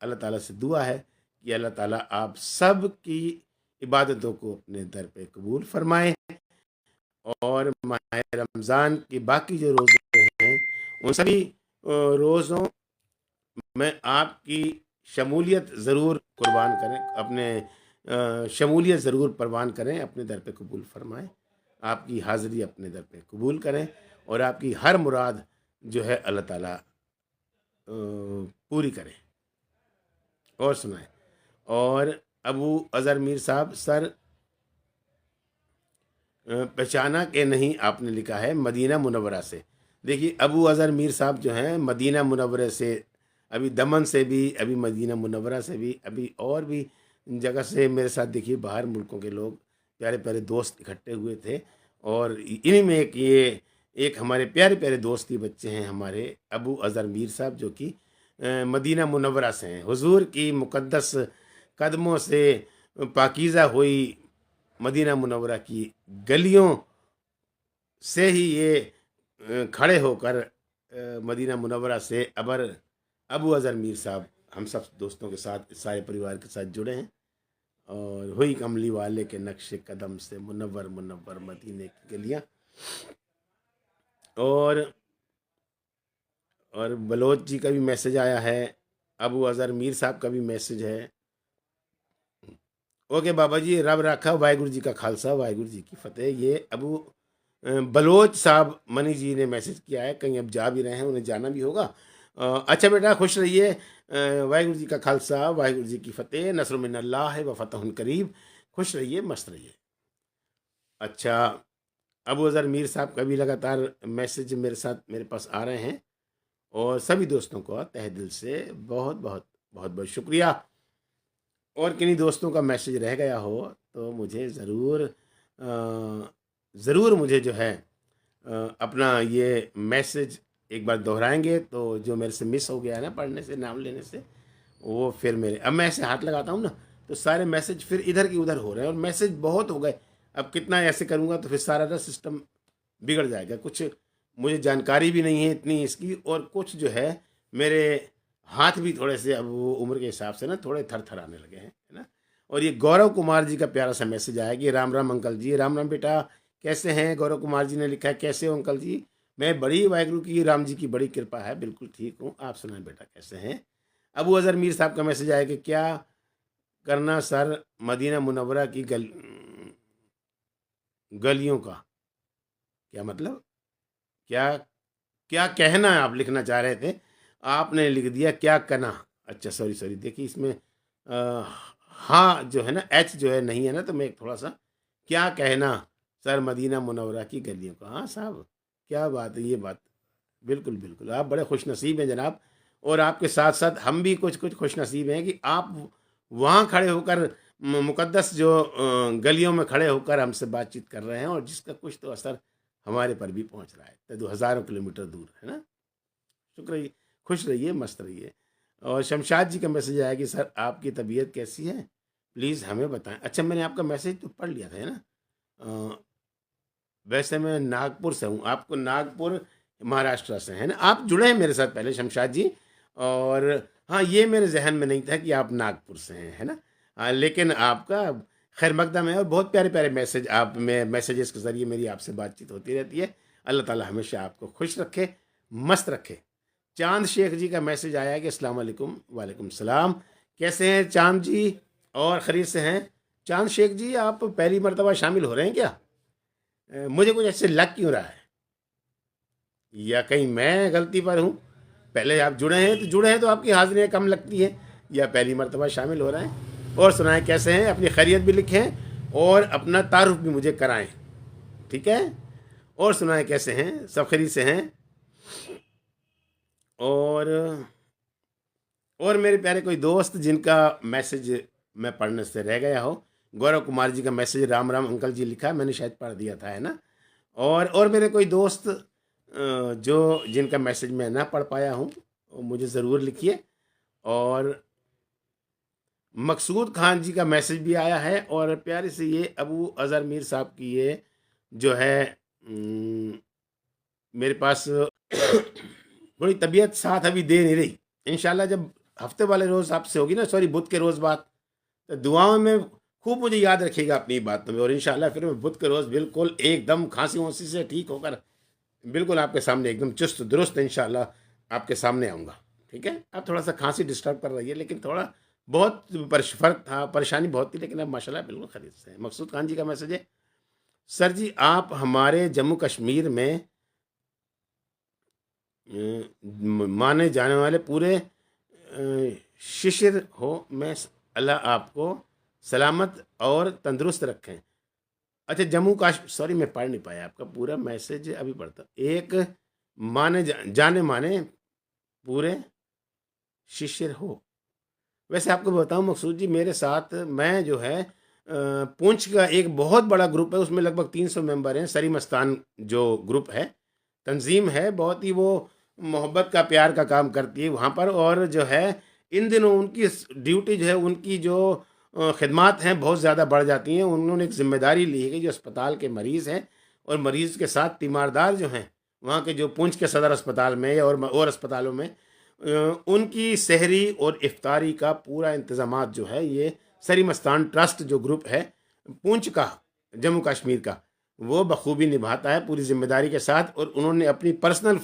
अल्लाह ताला से दुआ है कि अल्लाह ताला आप सब की इबादतों को अपने दर पे कबूल फरमाए, और माह रमज़ान की बाकी जो रोज़े हैं उन सभी रोज़ों में आपकी शमूलियत ज़रूर कुर्बान करें, अपने शमूलियत ज़रूर परवान करें, अपने दर पे कबूल फरमाएं, आपकी हाज़िरी अपने दर पे कबूल करें, और आपकी हर मुराद जो है अल्लाह ताला पूरी करें। और सुनाएं। और अबू अज़हर मीर साहब सर, पहचाना कि नहीं, आपने लिखा है मदीना मुनव्वरा से। देखिए अबू अज़हर मीर साहब जो हैं मदीना मुनव्वरे से, अभी दमन से भी, अभी मदीना मुनव्वरा से भी, अभी और भी जगह से मेरे साथ देखिए बाहर मुल्कों के लोग प्यारे प्यारे दोस्त इकट्ठे हुए थे। और इन्हीं में एक हमारे प्यारे प्यारे दोस्त ही बच्चे हैं हमारे अबू अज़हर मीर साहब, जो कि मदीना मुनव्वरा से हैं। हुजूर की मुक़द्दस कदमों से पाकीज़ा हुई मदीना मुनव्वरा की गलियों से ही ये खड़े होकर मदीना मुनव्वरा से अबू अज़हर मीर साहब हम सब दोस्तों के साथ, सारे परिवार के साथ जुड़े हैं। और हुई कमली वाले के नक्शे कदम से मुनव्वर मुनव्वर मदीने की गलियाँ। और बलोच जी का भी मैसेज आया है, अबू अज़हर मीर साहब का भी मैसेज है। ओके बाबा जी, रब राखा, वाहिगुरु जी का खालसा, वाहिगुरु जी की फतेह। ये अबू बलोच साहब मनी जी ने मैसेज किया है, कहीं अब जा भी रहे हैं, उन्हें जाना भी होगा। अच्छा बेटा, खुश रहिए, वाहिगुरु जी का खालसा, वाहिगुरु जी की फतेह, नस्र मिनल्लाह व फतहुन करीब। खुश रहिए, मस्त रहिए। अच्छा, अबू अज़हर मीर साहब का भी लगातार मैसेज मेरे पास आ रहे हैं, और सभी दोस्तों को तहे दिल से बहुत बहुत बहुत बहुत शुक्रिया। और किन्हीं दोस्तों का मैसेज रह गया हो तो मुझे ज़रूर मुझे जो है अपना ये मैसेज एक बार दोहराएंगे, तो जो मेरे से मिस हो गया है ना पढ़ने से, नाम लेने से, वो फिर मेरे, अब मैं ऐसे हाथ लगाता हूँ ना तो सारे मैसेज फिर इधर की उधर हो रहे हैं, और मैसेज बहुत हो गए। अब कितना ऐसे करूँगा तो फिर सारा ना सिस्टम बिगड़ जाएगा। कुछ मुझे जानकारी भी नहीं है इतनी इसकी, और कुछ जो है मेरे हाथ भी थोड़े से अब वो उम्र के हिसाब से ना थोड़े थर थर आने लगे हैं, है ना। और ये गौरव कुमार जी का प्यारा सा मैसेज आया कि राम राम अंकल जी, राम राम बेटा, कैसे हैं? गौरव कुमार जी ने लिखा है, कैसे हो अंकल जी? मैं बड़ी वाहिगुरु की, राम जी की बड़ी कृपा है, बिल्कुल ठीक हूँ। आप सुनाएं बेटा, कैसे हैं? अबू अज़हर मीर साहब का मैसेज आया कि क्या करना सर, मदीना मुनव्वरा की गलियों का क्या मतलब, क्या क्या कहना है आप लिखना चाह रहे थे, आपने लिख दिया क्या करना। अच्छा सॉरी सॉरी, देखिए इसमें हाँ जो है ना, एच जो है नहीं है ना, तो मैं थोड़ा सा, क्या कहना सर मदीना मुनव्वरा की गलियों का। हाँ साहब, क्या बात है, ये बात बिल्कुल बिल्कुल, आप बड़े खुश नसीब हैं जनाब। और आपके साथ साथ हम भी कुछ कुछ खुश नसीब हैं कि आप वहाँ खड़े होकर मुक़द्दस जो गलियों में खड़े होकर हमसे बातचीत कर रहे हैं, और जिसका कुछ तो असर हमारे पर भी पहुँच रहा है, तो हज़ारों किलोमीटर दूर, है ना? शुक्र रहिए, खुश रहिए, मस्त रहिए। और शमशाद जी का मैसेज आया कि सर आपकी तबीयत कैसी है? प्लीज़ हमें बताएँ। अच्छा, मैंने आपका मैसेज तो पढ़ लिया था, है ना? अ, वैसे मैं नागपुर से हूँ, आपको नागपुर महाराष्ट्र से, है ना? आप जुड़े हैं मेरे साथ पहले शमशाद जी, और हाँ, ये मेरे ज़हन में नहीं था कि आप नागपुर से हैं, है ना? लेकिन आपका खैर मकदम है, और बहुत प्यारे-प्यारे मैसेज आप में मैसेजेस के ज़रिए मेरी आपसे बातचीत होती रहती है। अल्लाह ताला हमेशा आपको खुश रखे, मस्त रखे। चाँद शेख जी का मैसेज आया कि अस्सलाम वालेकुम। वालेकुम सलाम। कैसे हैं चाँद जी, और खैरियत से हैं? चाँद शेख जी, आप पहली मर्तबा शामिल हो रहे हैं क्या? मुझे कुछ ऐसे लग क्यों रहा है, या कहीं मैं गलती पर हूँ? पहले आप जुड़े हैं तो आपकी हाज़िरियाँ कम लगती हैं, या पहली मर्तबा शामिल हो रहे हैं? और सुनाएँ कैसे हैं? अपनी खैरियत भी लिखें और अपना तारुफ भी मुझे कराएँ, ठीक है? और सुनाएँ कैसे हैं? सब खैरियत से हैं? और मेरे प्यारे कोई दोस्त जिनका मैसेज मैं पढ़ने से रह गया हो, गौरव कुमार जी का मैसेज, राम राम अंकल जी लिखा है, मैंने शायद पढ़ दिया था, है ना? और मेरे कोई दोस्त जो जिनका मैसेज मैं ना पढ़ पाया हूँ, वो मुझे ज़रूर लिखिए। और मकसूद खान जी का मैसेज भी आया है, और प्यारे से ये अबू अज़हर मीर साहब की ये जो है मेरे पास थोड़ी तबीयत साथ अभी दे नहीं रही। इंशाल्लाह जब हफ्ते वाले रोज़ आपसे होगी ना, सॉरी बुध के रोज़ बात, तो दुआओं में खूब मुझे याद रखिएगा अपनी बातों में, और इंशाल्लाह फिर मैं बुध के रोज़ बिल्कुल एकदम खांसी वांसी से ठीक होकर बिल्कुल आपके सामने एकदम चुस्त दुरुस्त इंशाल्लाह आपके सामने आऊँगा, ठीक है? अब थोड़ा सा खांसी डिस्टर्ब कर रही है, लेकिन थोड़ा बहुत फ़र्क था, परेशानी बहुत थी, लेकिन अब माशाल्लाह बिल्कुल खैरियत से है। मकसूद खान जी का मैसेज है, सर जी आप हमारे जम्मू कश्मीर में माने जाने वाले पूरे शिशिर हो, मैं अल्लाह आपको सलामत और तंदुरुस्त रखें। अच्छा, जम्मू काश्मीर, सॉरी मैं पढ़ नहीं पाया आपका पूरा मैसेज, अभी पढ़ता। एक जाने माने पूरे शिशिर हो। वैसे आपको बताऊं मकसूद जी, मेरे साथ मैं जो है पुंछ का एक बहुत बड़ा ग्रुप है, उसमें लगभग 300 मेंबर हैं। सरी मस्तान जो ग्रुप है, तंजीम है, बहुत ही वो मोहब्बत का प्यार का काम करती है वहाँ पर। और जो है इन दिनों उनकी ड्यूटी जो है, उनकी जो खिदमात हैं बहुत ज़्यादा बढ़ जाती हैं। उन्होंने एक जिम्मेदारी ली है कि जो अस्पताल के मरीज़ हैं और मरीज़ के साथ तीमारदार जो हैं वहाँ के, जो पुंछ के सदर अस्पताल में और अस्पतालों में, उनकी सहरी और इफ्तारी का पूरा इंतज़ामात जो है ये सरी मस्तान ट्रस्ट जो ग्रुप है पुंछ का, जम्मू कश्मीर का, वो बखूबी निभाता है पूरी जिम्मेदारी के साथ। और उन्होंने अपनी पर्सनल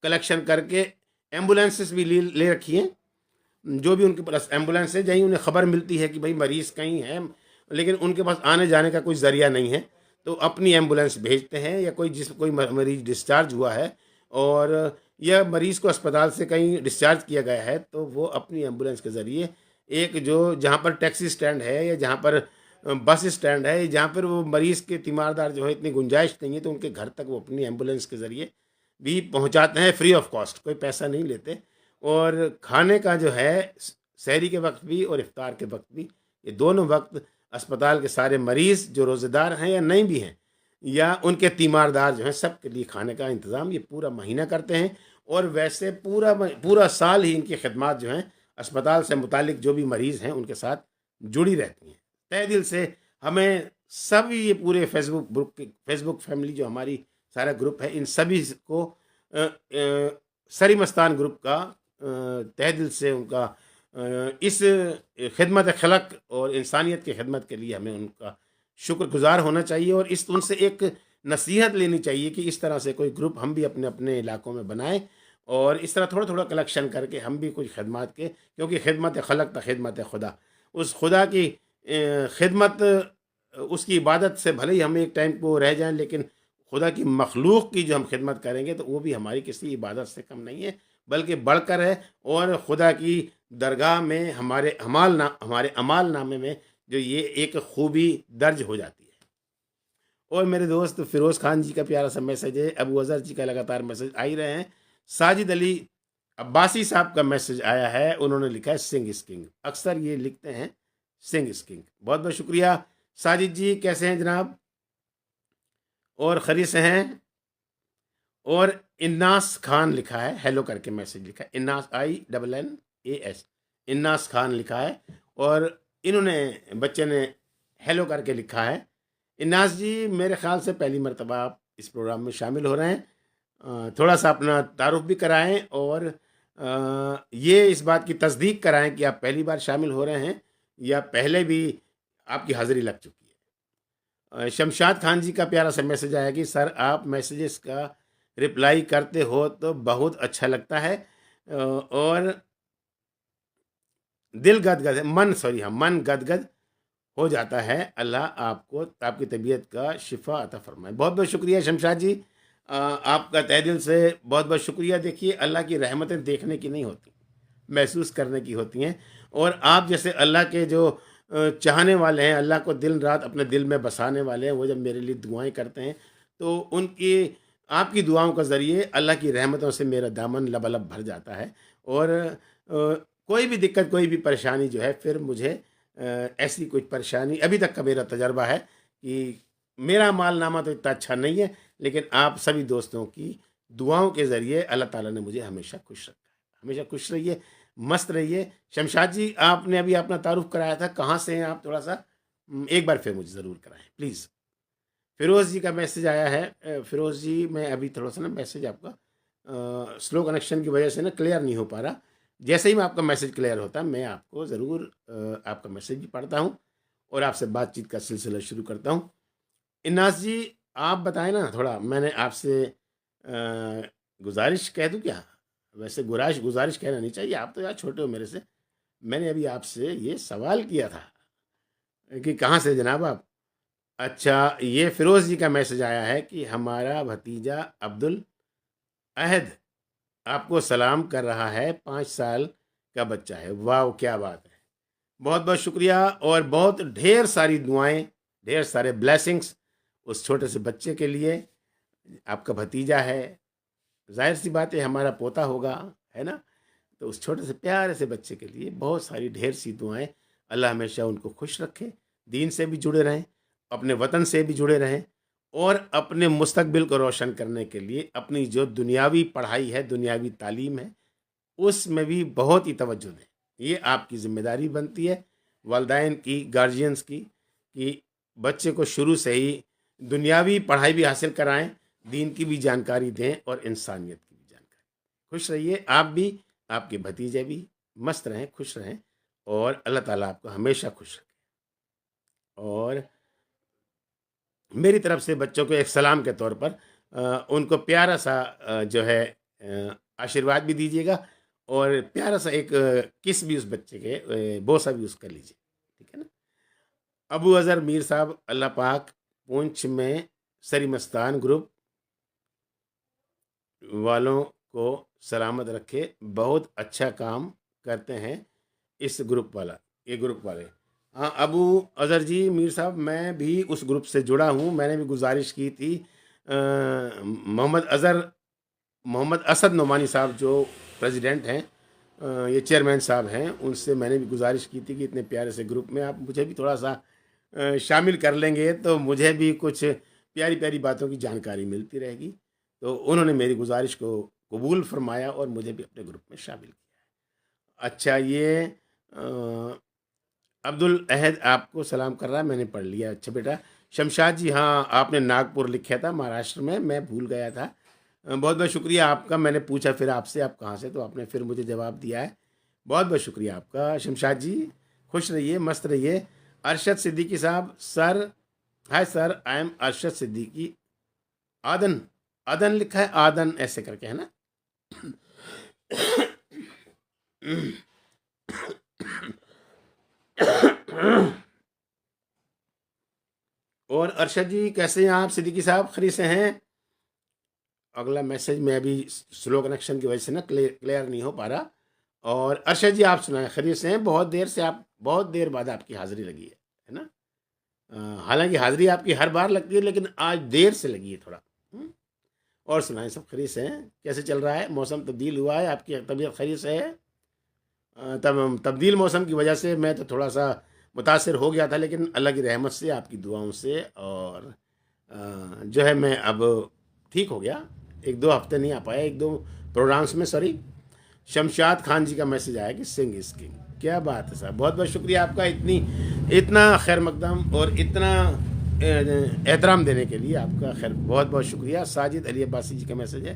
कलेक्शन करके एम्बुलेंसेस भी ले रखी हैं। जो भी उनके पास एम्बुलेंस है, जहीं उन्हें ख़बर मिलती है कि भाई मरीज़ कहीं है लेकिन उनके पास आने जाने का कोई ज़रिया नहीं है, तो अपनी एम्बुलेंस भेजते हैं। या कोई मरीज़ डिस्चार्ज हुआ है और या मरीज़ को अस्पताल से कहीं डिस्चार्ज किया गया है, तो वो अपनी एम्बुलेंस के ज़रिए एक जो जहाँ पर टैक्सी स्टैंड है या जहाँ पर बस स्टैंड है, जहाँ पर वो मरीज़ के तीमारदार जो है इतनी गुंजाइश नहीं है, तो उनके घर तक वो अपनी एम्बुलेंस के ज़रिए भी पहुँचाते हैं, फ्री ऑफ कॉस्ट, कोई पैसा नहीं लेते। और खाने का जो है सहरी के वक्त भी और इफ्तार के वक्त भी, ये दोनों वक्त अस्पताल के सारे मरीज़ जो रोज़ेदार हैं या नहीं भी हैं, या उनके तीमारदार जो हैं, सब के लिए खाने का इंतज़ाम ये पूरा महीना करते हैं। और वैसे पूरा साल ही इनकी खिदमत जो हैं अस्पताल से मुतालिक जो भी मरीज़ हैं उनके साथ जुड़ी रहती हैं। तहे दिल से हमें सभी ये पूरे फेसबुक फैमिली जो हमारी सारा ग्रुप है, इन सभी को सरी मस्तान ग्रुप का तहे दिल से उनका इस खिदमत खलक और इंसानियत की खिदमत के लिए हमें उनका शुक्रगुजार होना चाहिए। और उनसे एक नसीहत लेनी चाहिए कि इस तरह से कोई ग्रुप हम भी अपने अपने इलाकों में बनाएं, और इस तरह थोड़ा थोड़ा कलेक्शन करके हम भी कुछ खिदमत के, क्योंकि खिदमत खलक त खिदमत खुदा, उस खुदा की खिदमत, उसकी इबादत से भले ही हम एक टाइम को रह जाएं, लेकिन खुदा की मखलूक की जो हम खिदमत करेंगे तो वो भी हमारी किसी इबादत से कम नहीं है, बल्कि बढ़कर है। और खुदा की दरगाह में हमारे अमाल नामे में जो ये एक खूबी दर्ज हो जाती है। और मेरे दोस्त फ़िरोज़ खान जी का प्यारा सा मैसेज है, अबू अज़हर जी का लगातार मैसेज आ ही रहे हैं। साजिद अली अब्बासी साहब का मैसेज आया है, उन्होंने लिखा है सिंग इज किंग। अक्सर ये लिखते हैं सिंग इज किंग। बहुत बहुत शुक्रिया। साजिद जी कैसे हैं जनाब, और खैरियत से हैं? और इन्नास खान लिखा है, हेलो करके मैसेज लिखा है, इन्नास INNAS, इन्नास खान लिखा है, और इन्होंने बच्चे ने हेलो करके लिखा है। इन्नास जी मेरे ख्याल से पहली मर्तबा आप इस प्रोग्राम में शामिल हो रहे हैं। थोड़ा सा अपना तारुफ भी कराएं, और ये इस बात की तस्दीक कराएं कि आप पहली बार शामिल हो रहे हैं या पहले भी आपकी हाज़िरी लग चुकी है। शमशाद खान जी का प्यारा सा मैसेज आया कि सर आप मैसेजेस का रिप्लाई करते हो तो बहुत अच्छा लगता है, और दिल गदगद है, मन गदगद हो जाता है। अल्लाह आपको आपकी तबीयत का शिफा अता फरमाए। बहुत बहुत शुक्रिया शमशाद जी, आपका तहे दिल से बहुत बहुत शुक्रिया। देखिए अल्लाह की रहमतें देखने की नहीं होती, महसूस करने की होती हैं। और आप जैसे अल्लाह के जो चाहने वाले हैं, अल्लाह को दिन रात अपने दिल में बसाने वाले हैं, वो जब मेरे लिए दुआएं करते हैं तो उनकी आपकी दुआओं के ज़रिए अल्लाह की रहमतों से मेरा दामन लबालब भर जाता है। और कोई भी दिक्कत, कोई भी परेशानी जो है, फिर मुझे ऐसी कोई परेशानी, अभी तक का मेरा तजर्बा है कि मेरा मालनामा तो इतना अच्छा नहीं है, लेकिन आप सभी दोस्तों की दुआओं के ज़रिए अल्लाह ताला ने मुझे हमेशा खुश रखा है। हमेशा खुश रहिए, मस्त रहिए। शमशाद जी आपने अभी अपना तारुफ कराया था, कहाँ से हैं आप? थोड़ा सा एक बार फिर मुझे ज़रूर कराएं प्लीज़। फिरोज़ जी का मैसेज आया है। फिरोज़ जी मैं अभी थोड़ा सा ना मैसेज आपका स्लो कनेक्शन की वजह से ना क्लियर नहीं हो पा रहा। जैसे ही मैं आपका मैसेज क्लियर होता है मैं आपको ज़रूर आपका मैसेज भी पढ़ता हूँ और आपसे बातचीत का सिलसिला शुरू करता हूँ। इन्नास जी आप बताएं ना थोड़ा, मैंने आपसे गुजारिश कह दूँ क्या? वैसे गुजारिश कहना नहीं चाहिए, आप तो यार छोटे हो मेरे से। मैंने अभी आपसे ये सवाल किया था कि कहाँ से जनाब आप? अच्छा, ये फिरोज़ जी का मैसेज आया है कि हमारा भतीजा अब्दुल अहद आपको सलाम कर रहा है, 5 साल का बच्चा है। वाह क्या बात है! बहुत बहुत शुक्रिया, और बहुत ढेर सारी दुआएं, ढेर सारे ब्लेसिंग्स उस छोटे से बच्चे के लिए। आपका भतीजा है, जाहिर सी बात है हमारा पोता होगा, है ना? तो उस छोटे से प्यारे से बच्चे के लिए बहुत सारी ढेर सी दुआएं। अल्लाह हमेशा उनको खुश रखे, दीन से भी जुड़े रहें, अपने वतन से भी जुड़े रहें, और अपने मुस्तकबिल को रोशन करने के लिए अपनी जो दुनियावी पढ़ाई है, दुनियावी तालीम है, उसमें भी बहुत ही तवज्जो दें। ये आपकी ज़िम्मेदारी बनती है वालिदैन की, गार्जियंस की, कि बच्चे को शुरू से ही दुनियावी पढ़ाई भी हासिल कराएं, दीन की भी जानकारी दें और इंसानियत की भी जानकारी। खुश रहिए आप भी, आपके भतीजे भी मस्त रहें, खुश रहें, और अल्लाह ताला आपको हमेशा खुश रखे। और मेरी तरफ से बच्चों को एक सलाम के तौर पर उनको प्यारा सा जो है आशीर्वाद भी दीजिएगा, और प्यारा सा एक किस भी उस बच्चे के बोसा भी उसका लीजिए, ठीक है ना? अबू अज़हर मीर साहब, अल्लाह पाक पूंछ में सरी मस्तान ग्रुप वालों को सलामत रखे, बहुत अच्छा काम करते हैं इस ग्रुप वाले। हाँ अबू अज़हर जी मीर साहब, मैं भी उस ग्रुप से जुड़ा हूँ। मैंने भी गुजारिश की थी, मोहम्मद असद नोमानी साहब जो प्रेसिडेंट हैं, ये चेयरमैन साहब हैं, उनसे मैंने भी गुजारिश की थी कि इतने प्यारे से ग्रुप में आप मुझे भी थोड़ा सा शामिल कर लेंगे तो मुझे भी कुछ प्यारी प्यारी बातों की जानकारी मिलती रहेगी। तो उन्होंने मेरी गुजारिश को कबूल फरमाया और मुझे भी अपने ग्रुप में शामिल किया। अच्छा, ये अब्दुल अहद आपको सलाम कर रहा है, मैंने पढ़ लिया। अच्छा बेटा शमशाद जी, हाँ आपने नागपुर लिखा था, महाराष्ट्र में, मैं भूल गया था। बहुत बहुत शुक्रिया आपका। मैंने पूछा फिर आपसे आप कहाँ से, तो आपने फिर मुझे जवाब दिया है। बहुत बहुत शुक्रिया आपका शमशाद जी। खुश रहिए, मस्त रहिए। अरशद सिद्दीकी साहब, sir hi sir, I am Arshad Siddiqui. Adan, Adan लिखा है, आदन ऐसे करके, है ना? और अरशद जी कैसे हैं आप? सिद्दीकी साहब खरी से हैं? अगला मैसेज में अभी स्लो कनेक्शन की वजह से ना क्लियर नहीं हो पा रहा। और अरशद जी आप सुनाएं, खरीद से हैं? बहुत देर से आप, बहुत देर बाद आपकी हाज़िरी लगी है ना? हालांकि हाज़िरी आपकी हर बार लगती है, लेकिन आज देर से लगी है थोड़ा। और सुनाएं, सब खैरियत से हैं? कैसे चल रहा है? मौसम तब्दील हुआ है, आपकी तबीयत खैरियत से है? तब तब्दील मौसम की वजह से मैं तो थोड़ा सा मुतासिर हो गया था, लेकिन अल्लाह की रहमत से, आपकी दुआओं से, और जो है मैं अब ठीक हो गया। एक दो हफ्ते नहीं आ पाया, एक दो प्रोग्राम्स में, सॉरी। शमशाद खान जी का मैसेज आया कि सिंग इज किंग। क्या बात है साहब, बहुत बहुत शुक्रिया आपका, इतना खैर मकदम और इतना एहतराम देने के लिए आपका खैर बहुत बहुत शुक्रिया। साजिद अली अब्बासी जी का मैसेज है,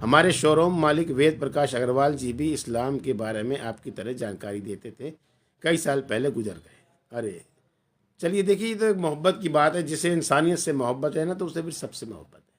हमारे शोरूम मालिक वेद प्रकाश अग्रवाल जी भी इस्लाम के बारे में आपकी तरह जानकारी देते थे, कई साल पहले गुजर गए। अरे चलिए, देखिए, ये तो एक मोहब्बत की बात है। जिसे इंसानियत से मोहब्बत है ना, तो उसे फिर सबसे मोहब्बत है।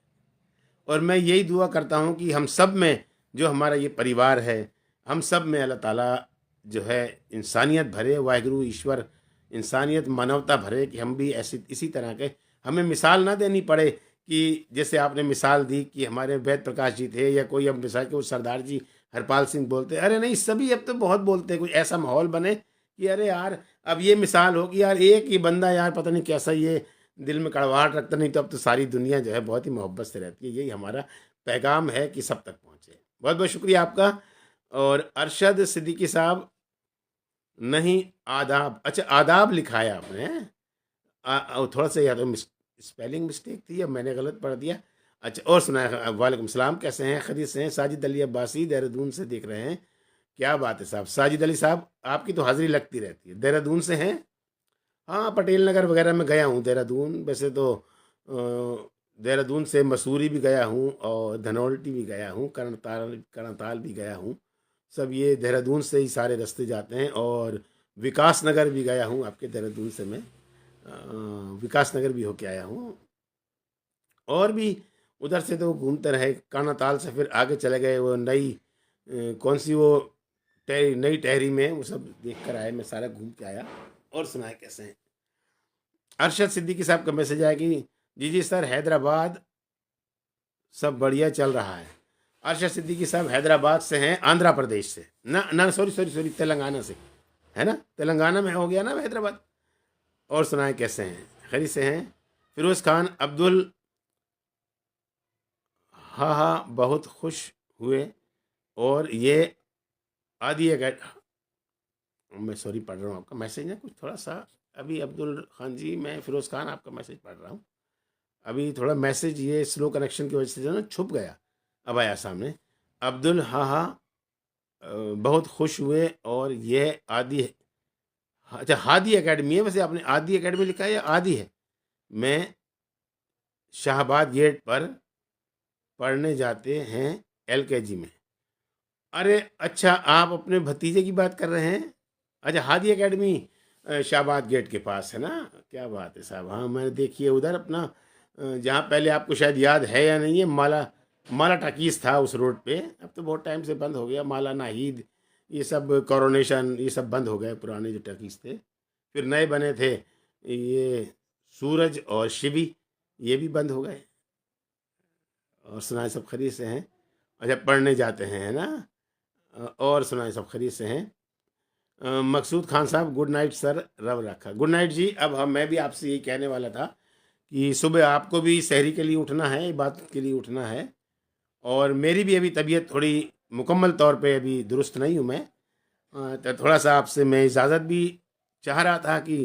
और मैं यही दुआ करता हूँ कि हम सब में, जो हमारा ये परिवार है, हम सब में अल्लाह ताला जो है इंसानियत भरे, वाहिगुरु ईश्वर इंसानियत मानवता भरे, कि हम भी ऐसी इसी तरह के, हमें मिसाल ना देनी पड़े कि जैसे आपने मिसाल दी कि हमारे वेद प्रकाश जी थे, या कोई अब मिसाल के वो सरदार जी हरपाल सिंह बोलते, अरे नहीं, सभी अब तो बहुत बोलते हैं। कुछ ऐसा माहौल बने कि अरे यार, अब ये मिसाल हो कि यार एक ही बंदा यार पता नहीं कैसा ये दिल में कड़वाहट रखता, नहीं तो अब तो सारी दुनिया जो है बहुत ही मोहब्बत से रहती है। यही हमारा पैगाम है कि सब तक पहुँचे। बहुत बहुत शुक्रिया आपका। और अरशद सिद्दीकी साहब, नहीं, आदाब, अच्छा आदाब लिखा है आपने। थोड़ा सा या तो स्पेलिंग मिस्टेक थी, या मैंने गलत पढ़ दिया। अच्छा, और सुनाए, वालेकुम सलाम, कैसे हैं? खैरियत से हैं? साजिद अली अब्बासी देहरादून से देख रहे हैं। क्या बात है साहब, साजिद अली साहब, आपकी तो हाजिरी लगती रहती है। देहरादून से हैं? हाँ, पटेल नगर वगैरह में गया हूँ देहरादून। वैसे तो देहरादून से मसूरी भी गया हूँ, और धनौल्टी भी गया हूँ, कर्णताल भी गया हूँ। सब ये देहरादून से ही सारे रास्ते जाते हैं। और विकास नगर भी गया हूँ, आपके देहरादून से मैं विकास नगर भी होके आया हूँ। और भी उधर से तो घूमते रहे, कर्णताल से फिर आगे चले गए, वो नई कौन सी वो टहरी, नई टहरी में, वो सब देख कर आए, मैं सारा घूम के आया। और सुनाए कैसे हैं? अरशद सिद्दीकी साहब का मैसेज आया कि जी सर, हैदराबाद सब बढ़िया चल रहा है। अरशद सिद्दीकी साहब हैदराबाद से हैं, आंध्र प्रदेश से ना, ना, सॉरी सॉरी सॉरी, तेलंगाना से है ना, तेलंगाना में हो गया ना हैदराबाद। और सुनाए कैसे हैं? खैरियत से हैं? फिरोज़ खान अब्दुल, हाँ हाँ, बहुत खुश हुए। और ये आदि मैं सॉरी पढ़ रहा हूँ आपका मैसेज ना, कुछ थोड़ा सा अभी, अब्दुल खान जी, मैं फिरोज़ खान आपका मैसेज पढ़ रहा हूँ। अभी थोड़ा मैसेज ये स्लो कनेक्शन की वजह से जो ना छुप गया, अब आया सामने। अब्दुल, हाँ हाँ, बहुत खुश हुए। और ये आदि, अच्छा, हादी एकेडमी है। वैसे आपने आदि एकेडमी लिखा है या आदि है? मैं शाहबाद गेट पर पढ़ने जाते हैं, एलकेजी में। अरे अच्छा, आप अपने भतीजे की बात कर रहे हैं? अच्छा, हादी एकेडमी शाहबाद गेट के पास है ना? क्या बात है साहब। हाँ, मैंने देखी है उधर अपना, जहाँ पहले, आपको शायद याद है या नहीं है, माला माला टाकीज़ था उस रोड पे। अब तो बहुत टाइम से बंद हो गया। माला, नाहिद, ये सब, कोरोनेशन, ये सब बंद हो गए, पुराने जो टाकीज़ थे। फिर नए बने थे, ये सूरज और शिवी, ये भी बंद हो गए। और सुनाए, सब खरीद से हैं? अच्छा, पढ़ने जाते हैं, है ना? और सुनाए, सब खरीद से हैं? मकसूद खान साहब, गुड नाइट सर, रब रखा। गुड नाइट जी। अब मैं भी आपसे यही कहने वाला था कि सुबह आपको भी शहरी के लिए उठना है, इबादत के लिए उठना है। और मेरी भी अभी तबीयत थोड़ी मुकम्मल तौर पे अभी दुरुस्त नहीं हूँ मैं। तो थोड़ा सा आपसे मैं इजाज़त भी चाह रहा था कि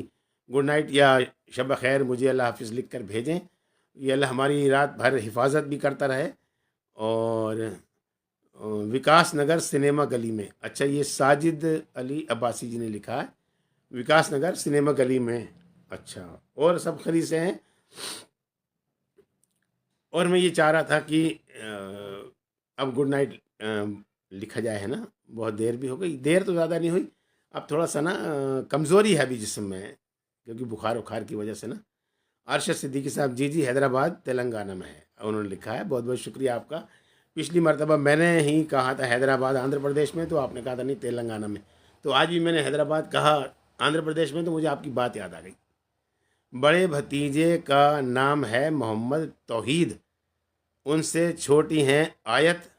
गुड नाइट या शब खैर मुझे अल्लाह हाफिज़ लिख कर भेजें। ये अल्लाह हमारी रात भर हिफाजत भी करता रहे। और विकास नगर सिनेमा गली में, अच्छा, ये साजिद अली अब्बासी जी ने लिखा है, विकास नगर सिनेमा गली में। अच्छा, और सब खरीद से हैं? और मैं ये चाह रहा था कि अब गुड नाइट लिखा जाए, है ना? बहुत देर भी हो गई, देर तो ज़्यादा नहीं हुई। अब थोड़ा सा ना कमज़ोरी है अभी जिस्म में, क्योंकि बुखार उखार की वजह से ना। अरशद सिद्दीकी साहब, जी हैदराबाद तेलंगाना में है, उन्होंने लिखा है। बहुत बहुत शुक्रिया आपका। पिछली मरतबा मैंने ही कहा था हैदराबाद आंध्र प्रदेश में, तो आपने कहा था नहीं तेलंगाना में। तो आज भी मैंने हैदराबाद कहा आंध्र प्रदेश में, तो मुझे आपकी बात याद आ गई। बड़े भतीजे का नाम है मोहम्मद तौहीद, उनसे छोटी हैं आयत,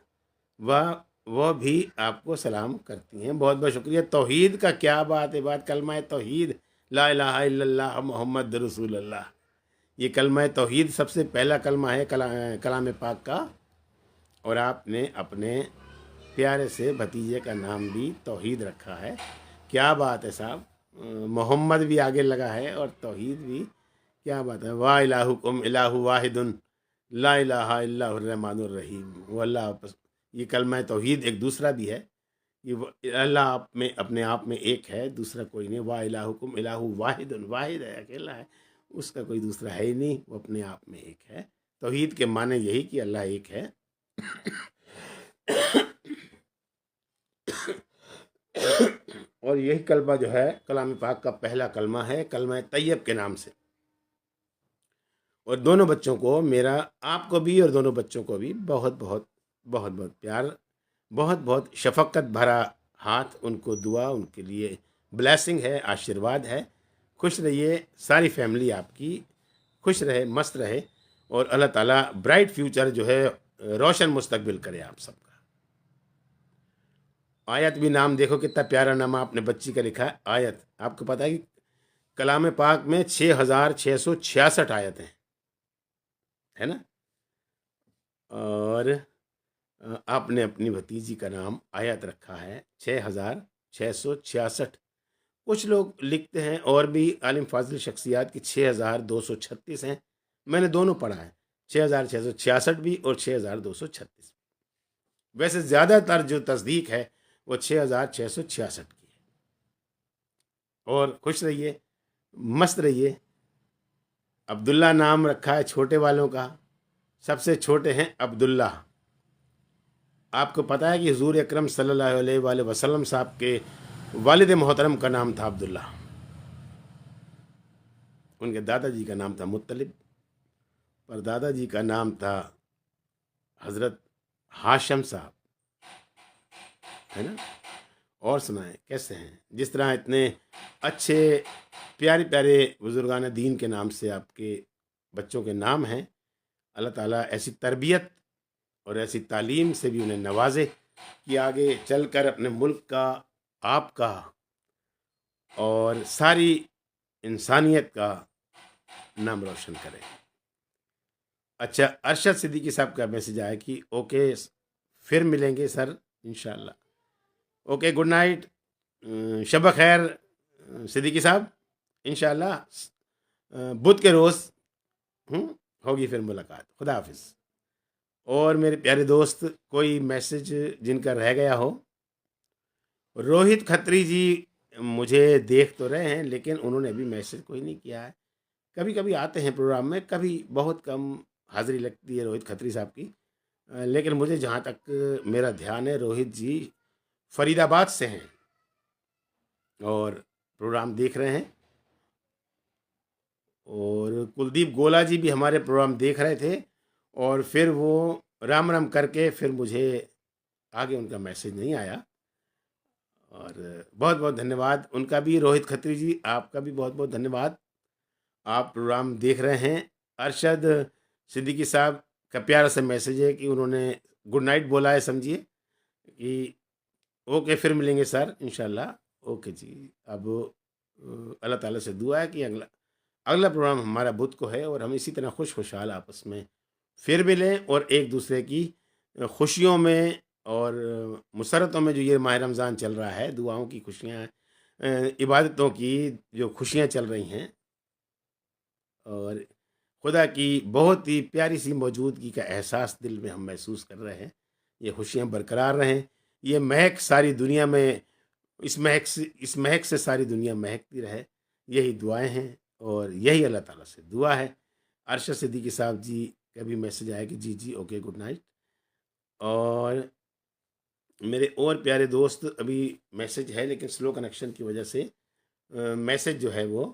वह भी आपको सलाम करती हैं। बहुत बहुत शुक्रिया। तौहीद का क्या बात है, बात कलमा तौहीद, ला इलाहा इल्लल्लाह मुहम्मद रसूलुल्लाह। ये कलमा तौहीद सबसे पहला कलमा है कलाम पाक का। और आपने अपने प्यारे से भतीजे का नाम भी तौहीद रखा है। क्या बात है साहब, मोहम्मद भी आगे लगा है और तौहीद भी। क्या बात है। वा इलाहुकुम इलाहु वाहिदुन ला इलाहा इल्लहुर रहमानुर रहीम। वो अल्लाह ये कलमा तौहीद एक दूसरा भी है। ये अल्लाह आप में अपने आप में एक है, दूसरा कोई नहीं। वा इलाहुकुम इलाहु वाहिदुन, वाहिद है, अकेला है, उसका कोई दूसरा है ही नहीं, वो अपने आप में एक है। तौहीद के माने यही कि अल्लाह एक है। और यही कलमा जो है कलाम पाक का पहला कलमा है, कलमा तैयब के नाम से। और दोनों बच्चों को मेरा, आपको भी और दोनों बच्चों को भी बहुत बहुत बहुत बहुत प्यार, बहुत बहुत शफकत भरा हाथ, उनको दुआ, उनके लिए ब्लेसिंग है, आशीर्वाद है। खुश रहिए, सारी फैमिली आपकी खुश रहे, मस्त रहे, और अल्लाह ताला ब्राइट फ्यूचर जो है, रोशन मुस्तकबिल करे आप सबका। आयत भी नाम देखो कितना प्यारा नाम आपने बच्ची का लिखा है, आयत। आपको पता है कि कलाम पाक में 6666 आयत हैं, है ना। और आपने अपनी भतीजी का नाम आयत रखा है 6666। कुछ लोग लिखते हैं और भी आलिम फाजिल शख्सियात की 6236 हैं। मैंने दोनों पढ़ा है, 6666 भी और 6236। वैसे ज़्यादातर जो तस्दीक है वो 6666 की है। और खुश रहिए, मस्त रहिए। अब्दुल्ला नाम रखा है छोटे वालों का, सबसे छोटे हैं अब्दुल्ला। आपको पता है कि हुजूर अकरम सल्लल्लाहु अलैहि वसल्लम साहब के वालिद मोहतरम का नाम था अब्दुल्ला। उनके दादाजी का नाम था मुत्तलिब, पर दादाजी का नाम था हज़रत हाशम साहब, है ना। और सुनाएं कैसे हैं, जिस तरह इतने अच्छे प्यारे प्यारे बुजुर्गान दीन के नाम से आपके बच्चों के नाम हैं। अल्लाह ताला ऐसी तरबियत और ऐसी तालीम से भी उन्हें नवाजे कि आगे चलकर अपने मुल्क का, आपका और सारी इंसानियत का नाम रोशन करें। अच्छा, अरशद सिद्दीकी साहब का मैसेज आया कि ओके फिर मिलेंगे सर इंशाल्लाह। ओके, गुड नाइट, शब खैर सिद्दीकी साहब। इंशाल्लाह बुध के रोज़ होगी फिर मुलाकात। खुदा हाफिज़। और मेरे प्यारे दोस्त, कोई मैसेज जिनका रह गया हो, रोहित खत्री जी मुझे देख तो रहे हैं लेकिन उन्होंने अभी मैसेज कोई नहीं किया है। कभी कभी आते हैं प्रोग्राम में, कभी बहुत कम हाज़िरी लगती है रोहित खत्री साहब की। लेकिन मुझे जहाँ तक मेरा ध्यान है, रोहित जी फरीदाबाद से हैं और प्रोग्राम देख रहे हैं। और कुलदीप गोला जी भी हमारे प्रोग्राम देख रहे थे और फिर वो राम राम करके फिर मुझे आगे उनका मैसेज नहीं आया। और बहुत बहुत धन्यवाद उनका भी, रोहित खत्री जी आपका भी बहुत बहुत धन्यवाद, आप प्रोग्राम देख रहे हैं। अरशद सिद्दीकी साहब का प्यारा सा मैसेज है कि उन्होंने गुड नाइट बोला है, समझिए कि ओके फिर मिलेंगे सर इंशाल्लाह। ओके जी। अब अल्लाह ताला से दुआ है कि अगला अगला प्रोग्राम हमारा बुध को है और हम इसी तरह खुश खुशहाल आपस में फिर मिलें और एक दूसरे की खुशियों में और मुसरतों में, जो ये माह रमज़ान चल रहा है, दुआओं की खुशियाँ, इबादतों की जो खुशियाँ चल रही हैं, और खुदा की बहुत ही प्यारी सी मौजूदगी का एहसास दिल में हम महसूस कर रहे हैं। ये खुशियाँ बरकरार रहें, ये महक सारी दुनिया में, इस महक से सारी दुनिया महकती रहे, यही दुआएं हैं और यही अल्लाह ताला से दुआ है। अरशद सिद्दीकी साहब जी का भी मैसेज आया कि जी जी ओके गुड नाइट। और मेरे और प्यारे दोस्त, अभी मैसेज है लेकिन स्लो कनेक्शन की वजह से मैसेज जो है वो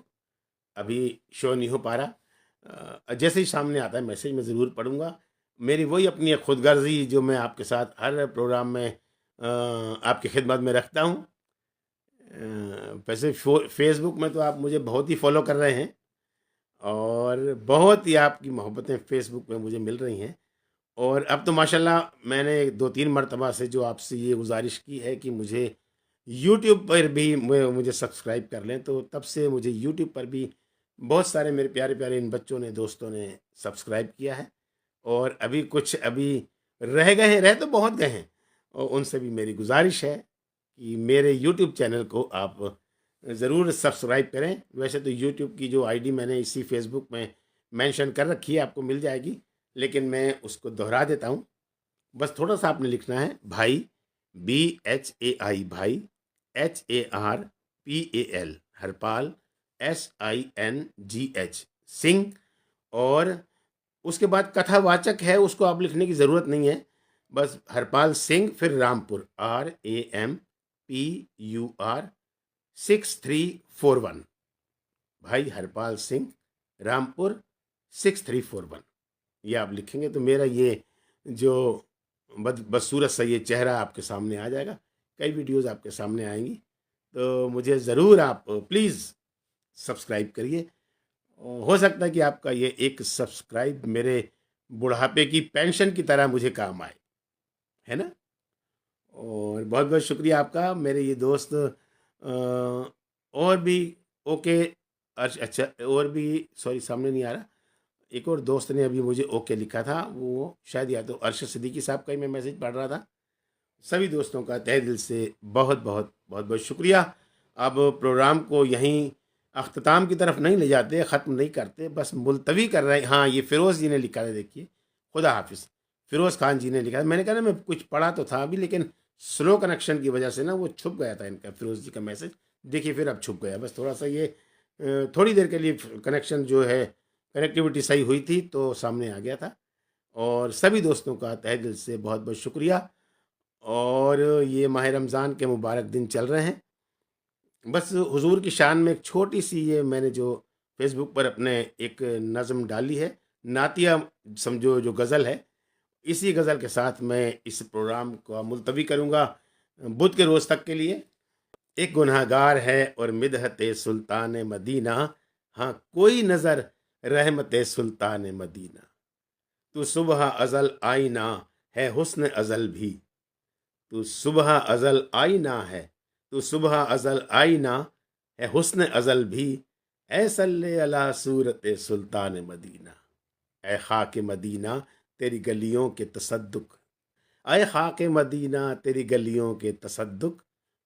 अभी शो नहीं हो पा रहा। जैसे ही सामने आता है मैसेज मैं ज़रूर पढ़ूंगा। मेरी वही अपनी खुदगर्जी जो मैं आपके साथ हर प्रोग्राम में आपकी खिदमत में रखता हूँ। वैसे फेसबुक में तो आप मुझे बहुत ही फॉलो कर रहे हैं और बहुत ही आपकी मोहब्बतें फेसबुक में मुझे मिल रही हैं। और अब तो माशाल्लाह मैंने 2-3 मरतबा से जो आपसे ये गुजारिश की है कि मुझे यूट्यूब पर भी मुझे सब्सक्राइब कर लें, तो तब से मुझे यूट्यूब पर भी बहुत सारे मेरे प्यारे प्यारे इन बच्चों ने, दोस्तों ने सब्सक्राइब किया है। और अभी कुछ रह गए हैं, रह तो बहुत गए हैं, और उनसे भी मेरी गुजारिश है कि मेरे यूट्यूब चैनल को आप ज़रूर सब्सक्राइब करें। वैसे तो यूट्यूब की जो आईडी मैंने इसी फेसबुक में मेंशन कर रखी है, आपको मिल जाएगी, लेकिन मैं उसको दोहरा देता हूँ। बस थोड़ा सा आपने लिखना है भाई, BHAI भाई, HARPAL हरपाल, SINGH सिंह, और उसके बाद कथावाचक है, उसको आप लिखने की ज़रूरत नहीं है। बस हरपाल सिंह फिर रामपुर, RAMPUR 6341, भाई हरपाल सिंह रामपुर 6341, ये आप लिखेंगे तो मेरा ये जो बदसूरत सा ये चेहरा आपके सामने आ जाएगा। कई वीडियोज़ आपके सामने आएंगी, तो मुझे ज़रूर आप प्लीज़ सब्सक्राइब करिए। हो सकता है कि आपका ये एक सब्सक्राइब मेरे बुढ़ापे की पेंशन की तरह मुझे काम आए, है ना। और बहुत बहुत शुक्रिया आपका मेरे ये दोस्त। और भी ओके, अच्छा, और भी, सॉरी सामने नहीं आ रहा, एक और दोस्त ने अभी मुझे ओके लिखा था, वो शायद या तो अरशद सिद्दीकी साहब का ही मैं मैसेज पढ़ रहा था। सभी दोस्तों का तहे दिल से बहुत बहुत बहुत बहुत शुक्रिया। अब प्रोग्राम को यहीं अख्ताम की तरफ नहीं ले जाते, ख़त्म नहीं करते, बस मुलतवी कर रहे हैं। हाँ, ये फ़िरोज़ जी ने लिखा है, देखिए, खुदा हाफिज़, फ़िरोज़ खान जी ने लिखा है। मैंने कहा ना, मैं कुछ पढ़ा तो था अभी, लेकिन स्लो कनेक्शन की वजह से ना वो छुप गया था इनका, फ़िरोज़ जी का मैसेज। देखिए फिर अब छुप गया, बस थोड़ा सा ये थोड़ी देर के लिए कनेक्शन जो है, कनेक्टिविटी सही हुई थी तो सामने आ गया था। और सभी दोस्तों का तहे दिल से बहुत बहुत शुक्रिया। और ये माह रमज़ान के मुबारक दिन चल रहे हैं। बस हुजूर की शान में एक छोटी सी ये मैंने जो फेसबुक पर अपने एक नज़म डाली है, नातिया समझो, जो गज़ल है, इसी गज़ल के साथ मैं इस प्रोग्राम को मुलतवी करूँगा बुध के रोज़ तक के लिए। एक गुनहगार है और मिदहत सुल्तान मदीना, हाँ कोई नज़र रहमत सुल्तान मदीना। तू सुबह अज़ल आईना है हुस्न अज़ल भी, तू सुबह अज़ल आईना है, तू सुबह अज़ल आईना है हुस्न अज़ल भी। ए सल्ले अला सूरत सुल्तान मदीना, ए खाक मदीना तेरी गलियों के तसद्दुक, ए खाक मदीना तेरी गलियों के तसद्दुक।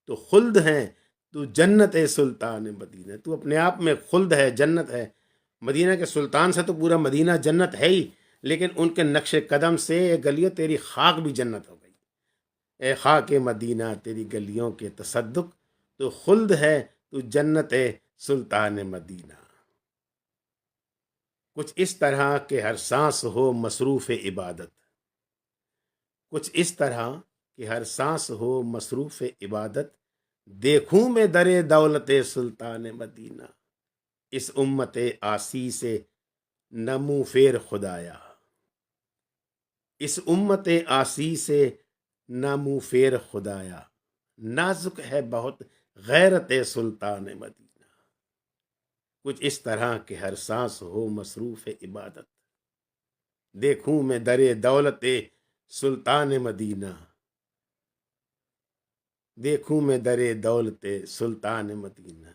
तो खुल्द हैं, तू जन्नत है सुल्तान मदीना, तू अपने आप में खुल्द है, जन्नत है। मदीना के सुल्तान से तो पूरा मदीना जन्नत है ही, लेकिन उनके नक्शे कदम से ये गलियों तेरी खाक भी जन्नत हो गई। ए खाक मदीना तेरी गलियों के तसद्दुक, तो खुल्द है, तू जन्नत है सुल्तान मदीना। कुछ इस तरह के हर सांस हो मसरूफ़ इबादत, कुछ इस तरह कि हर सांस हो मसरूफ़ इबादत। देखूं मैं दरे दौलत सुल्तान मदीना, इस उम्मत आसी से न मुँह फेर खुदाया, इस उम्मत आसी से न मुँह फेर खुदाया। नाजुक है बहुत गैरत सुल्तान मदीना, कुछ इस तरह के हर सांस हो मसरूफ़ इबादत। देखूं मैं दरे दौलत सुल्तान मदीना, देखूं मैं दरे दौलत सुल्तान मदीना।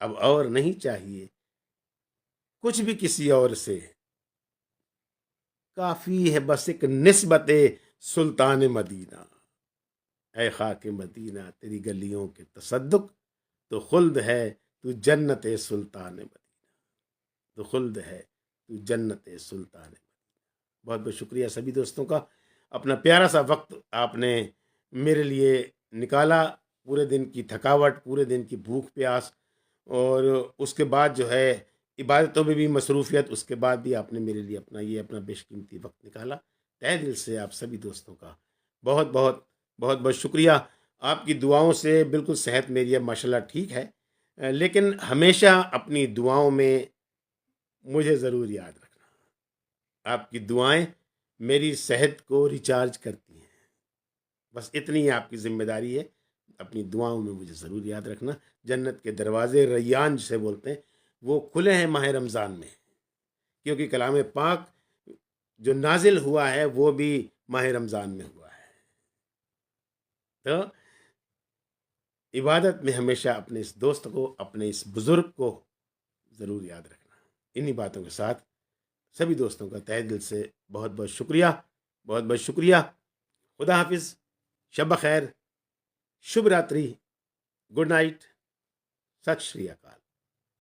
अब और नहीं चाहिए कुछ भी किसी और से, काफ़ी है बस एक निस्बत सुल्तान मदीना। ऐ खाक मदीना तेरी गलियों के तसद्दुक, तो खुल्द है, तू जन्नत सुल्तान मदीना, तो खुल्द है, तू जन्नत सुल्तान मदीना। बहुत बहुत शुक्रिया सभी दोस्तों का। अपना प्यारा सा वक्त आपने मेरे लिए निकाला, पूरे दिन की थकावट, पूरे दिन की भूख प्यास, और उसके बाद जो है इबादतों में भी मसरूफियत, उसके बाद भी आपने मेरे लिए अपना ये अपना बेशकीमती वक्त निकाला। तहे दिल से आप सभी दोस्तों का बहुत बहुत बहुत बहुत शुक्रिया। आपकी दुआओं से बिल्कुल सेहत मेरी अब माशाल्लाह ठीक है, लेकिन हमेशा अपनी दुआओं में मुझे ज़रूर याद रखना। आपकी दुआएं मेरी सेहत को रिचार्ज करती हैं, बस इतनी ही आपकी जिम्मेदारी है। अपनी दुआओं में मुझे ज़रूर याद रखना। जन्नत के दरवाजे रैयान जिसे बोलते हैं, वो खुले हैं माह रमज़ान में, क्योंकि कलाम पाक जो नाजिल हुआ है वो भी माह रमज़ान में हुआ है। तो इबादत में हमेशा अपने इस दोस्त को, अपने इस बुज़ुर्ग को ज़रूर याद रखना। इन्हीं बातों के साथ सभी दोस्तों का तहे दिल से बहुत बहुत शुक्रिया। बहुत बहुत शुक्रिया। खुदा हाफिज़, शब ब खैर, शुभ रात्रि, गुड नाइट, सत श्री अकाल।